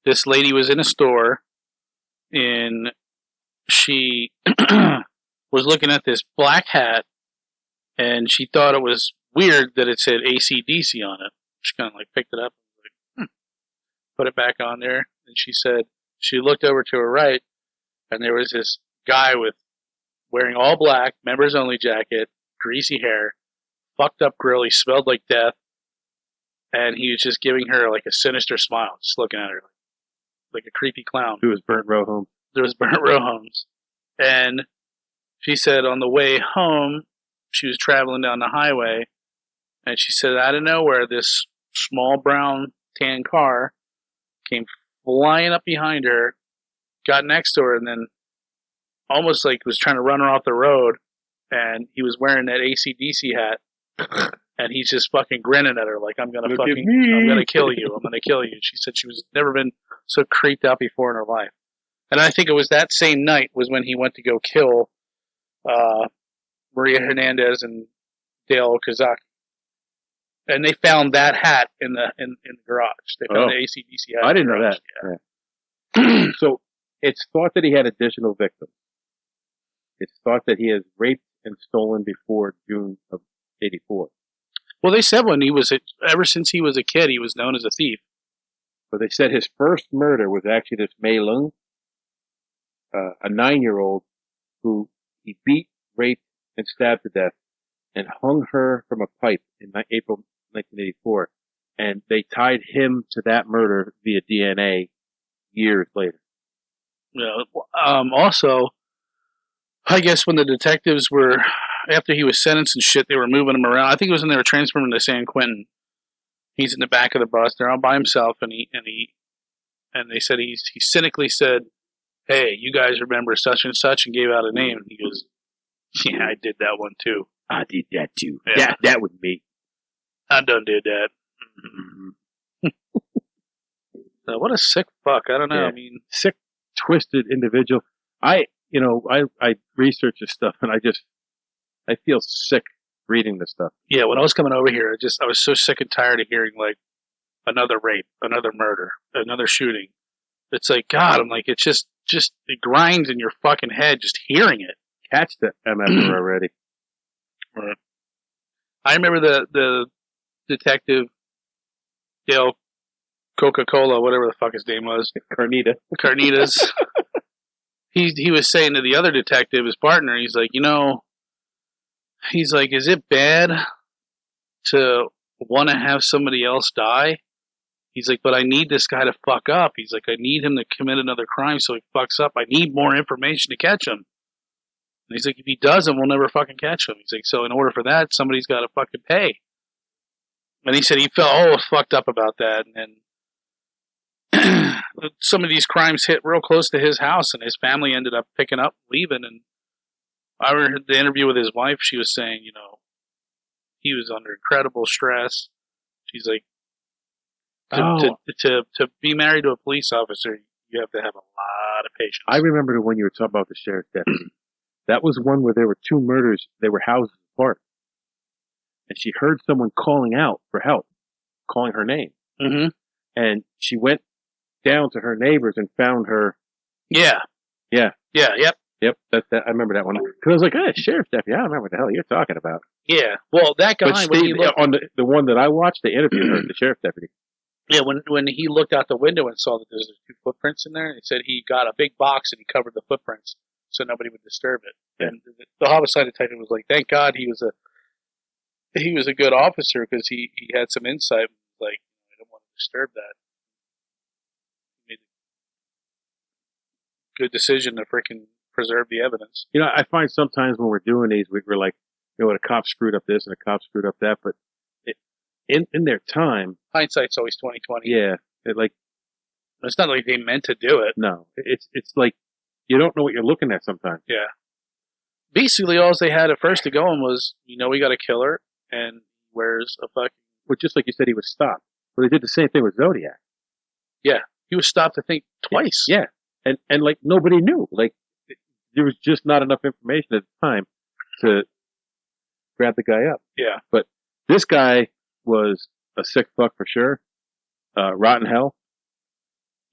this lady was in a store and she was looking at this black hat and she thought it was weird that it said AC/DC on it. She kind of picked it up and put it back on there. And she said she looked over to her right and there was this guy wearing all black, members only jacket, greasy hair, fucked up grill. He smelled like death. And he was just giving her a sinister smile, just looking at her like a creepy clown. It was Burnt Row Homes. There was Burnt Row Homes. And she said on the way home, she was traveling down the highway, And she said out of nowhere, this small brown tan car came flying up behind her, got next to her, and then almost like was trying to run her off the road. And he was wearing that AC/DC hat, and he's just fucking grinning at her like, I'm gonna kill you. I'm gonna kill you. She said she was never been so creeped out before in her life. And I think it was that same night was when he went to go kill Maria Hernandez and Dale Okazaki. And they found that hat in the garage. They found the AC/DC hat. I didn't know that. Yeah. So it's thought that he had additional victims. It's thought that he has raped and stolen before June of '84. Well, they said ever since he was a kid, he was known as a thief. But they said his first murder was actually this Mei Lung, a 9-year-old who he beat, raped, and stabbed to death, and hung her from a pipe in April 1984. And they tied him to that murder via DNA years later. Also, I guess when the detectives were, after he was sentenced and shit, they were moving him around. I think it was when they were transferring him to San Quentin. He's in the back of the bus. They're all by himself, and they said he cynically said, "Hey, you guys remember such and such?" and gave out a name. And he goes, "Yeah, I did that one too. I did that too. Yeah. That was me. I done did that." So what a sick fuck. I don't know. Yeah. I mean, Sick, twisted individual. I research this stuff, and I feel sick reading this stuff. yeah, when I was coming over here, I was so sick and tired of hearing like another rape, another murder, another shooting. It's like, God, I'm like, it's just it grinds in your fucking head just hearing it. Catch the MF already. Right. I remember the detective Dale Coca-Cola, whatever the fuck his name was, Carnitas. He was saying to the other detective, his partner, he's like, is it bad to want to have somebody else die? He's like, but I need this guy to fuck up. He's like, I need him to commit another crime so he fucks up. I need more information to catch him. And he's like, if he doesn't, we'll never fucking catch him. He's like, so in order for that, somebody's got to fucking pay. And he said he felt fucked up about that. And some of these crimes hit real close to his house, and his family ended up picking up, leaving. And I heard the interview with his wife. She was saying, he was under incredible stress. She's like, to be married to a police officer, you have to have a lot of patience. I remember when you were talking about the sheriff's deputy. That was one where there were two murders. They were houses apart. And she heard someone calling out for help, calling her name. Mm-hmm. And she went down to her neighbors and found her. Yeah. Yeah. Yeah, yep. Yep, I remember that one. Because I was like, sheriff's deputy, I don't remember what the hell you're talking about. Yeah, well, that guy, on the one that I watched, they interviewed her, the sheriff's deputy. Yeah, when he looked out the window and saw that there's two footprints in there, he said he got a big box and he covered the footprints so nobody would disturb it. Yeah. And the homicide detective was like, thank God he was a good officer because he had some insight. Like, I don't want to disturb that. He made a good decision to freaking preserve the evidence. I find sometimes when we're doing these, we're like, a cop screwed up this and a cop screwed up that, but in their time, hindsight's always 20/20. Yeah, it's not like they meant to do it. No, it's like you don't know what you're looking at sometimes. Yeah. Basically, all they had at first to go on was, we got a killer, and where's a fucking... Well, just like you said, he was stopped. Well, they did the same thing with Zodiac. Yeah, he was stopped, I think, twice. Yeah, and like nobody knew. Like there was just not enough information at the time to grab the guy up. Yeah, but this guy was a sick fuck for sure. Rotten hell.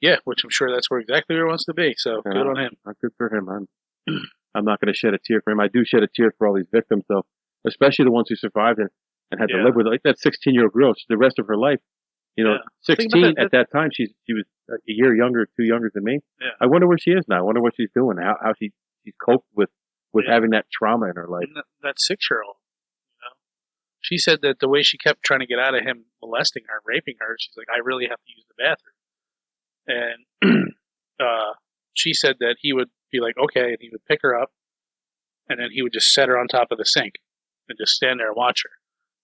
Yeah, which I'm sure that's exactly where he wants to be. So good on him. Good for him. I'm not going to shed a tear for him. I do shed a tear for all these victims, though, especially the ones who survived and had to live with it. Like that 16-year-old girl, the rest of her life. 16 at that time, she was a year younger, 2 younger than me. Yeah. I wonder where she is now. I wonder what she's doing. How she's coped with having that trauma in her life. And that 6-year-old. She said that the way she kept trying to get out of him molesting her, raping her, she's like, I really have to use the bathroom. And she said that he would be like, okay, and he would pick her up, and then he would just set her on top of the sink and just stand there and watch her.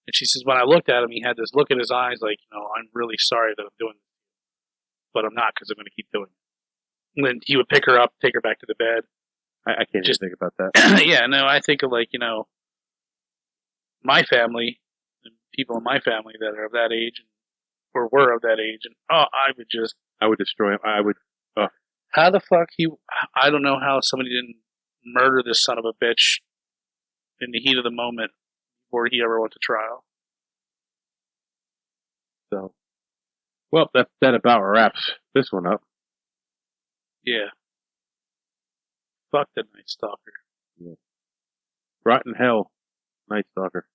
And she says, when I looked at him, he had this look in his eyes like, I'm really sorry that I'm doing this, but I'm not because I'm going to keep doing it. And then he would pick her up, take her back to the bed. I can't just think about that. Yeah, no, I think of like, my family and people in my family that are of that age or were of that age. And, I would destroy him. How the fuck I don't know how somebody didn't murder this son of a bitch in the heat of the moment before he ever went to trial. So, well, that about wraps this one up. Yeah. Fuck the Night Stalker. Yeah. Rotten hell, Night Stalker.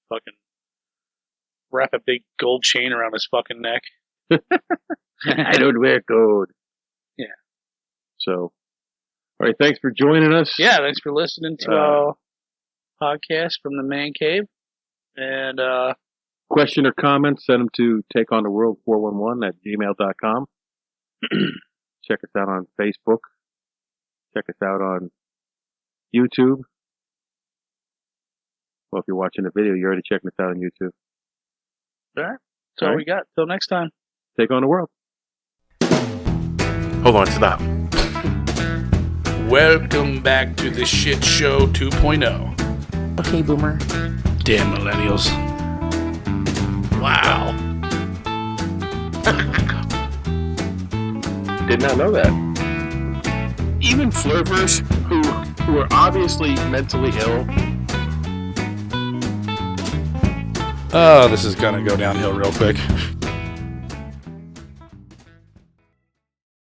Fucking wrap a big gold chain around his fucking neck. I don't wear gold. Yeah. So, all right, thanks for joining us. Yeah, thanks for listening to our podcast from the Man Cave. And question or comments, send them to takeontheworld411@gmail.com. Check us out on Facebook. Check us out on YouTube. Well, if you're watching the video, you're already checking us out on YouTube. All right. That's all we got. Till next time. Take on the world. Hold on, stop. Welcome back to the Shit Show 2.0. Okay, Boomer. Damn millennials. Wow. Did not know that. Even flirters who are obviously mentally ill. Oh, this is gonna go downhill real quick.